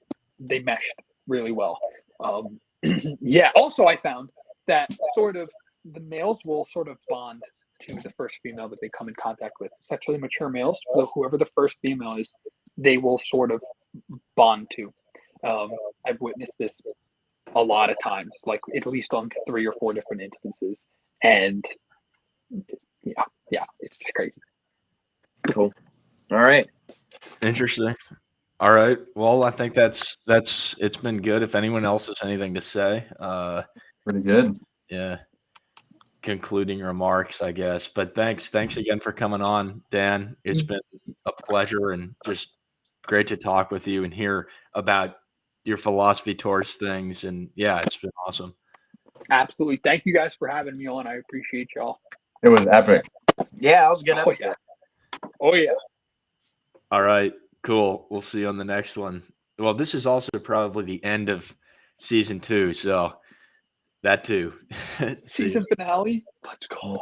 meshed really well. Yeah. Also, I found that sort of the males will sort of bond to the first female that they come in contact with. Sexually mature males, whoever the first female is, they will sort of bond to. I've witnessed this a lot of times, like at least on 3 or 4 different instances, and yeah, it's just crazy. Cool. All right. Interesting. All right. Well, I think that's it's been good. If anyone else has anything to say, pretty good. Yeah. Concluding remarks, I guess. But thanks again for coming on, Dan. It's been a pleasure and just great to talk with you and hear about your philosophy towards things. And yeah, it's been awesome. Absolutely. Thank you guys for having me on. I appreciate y'all. It was epic. Yeah, that was a good episode. Oh yeah. All right. Cool. We'll see you on the next one. Well, this is also probably the end of season 2, so that too. Season finale. Let's go.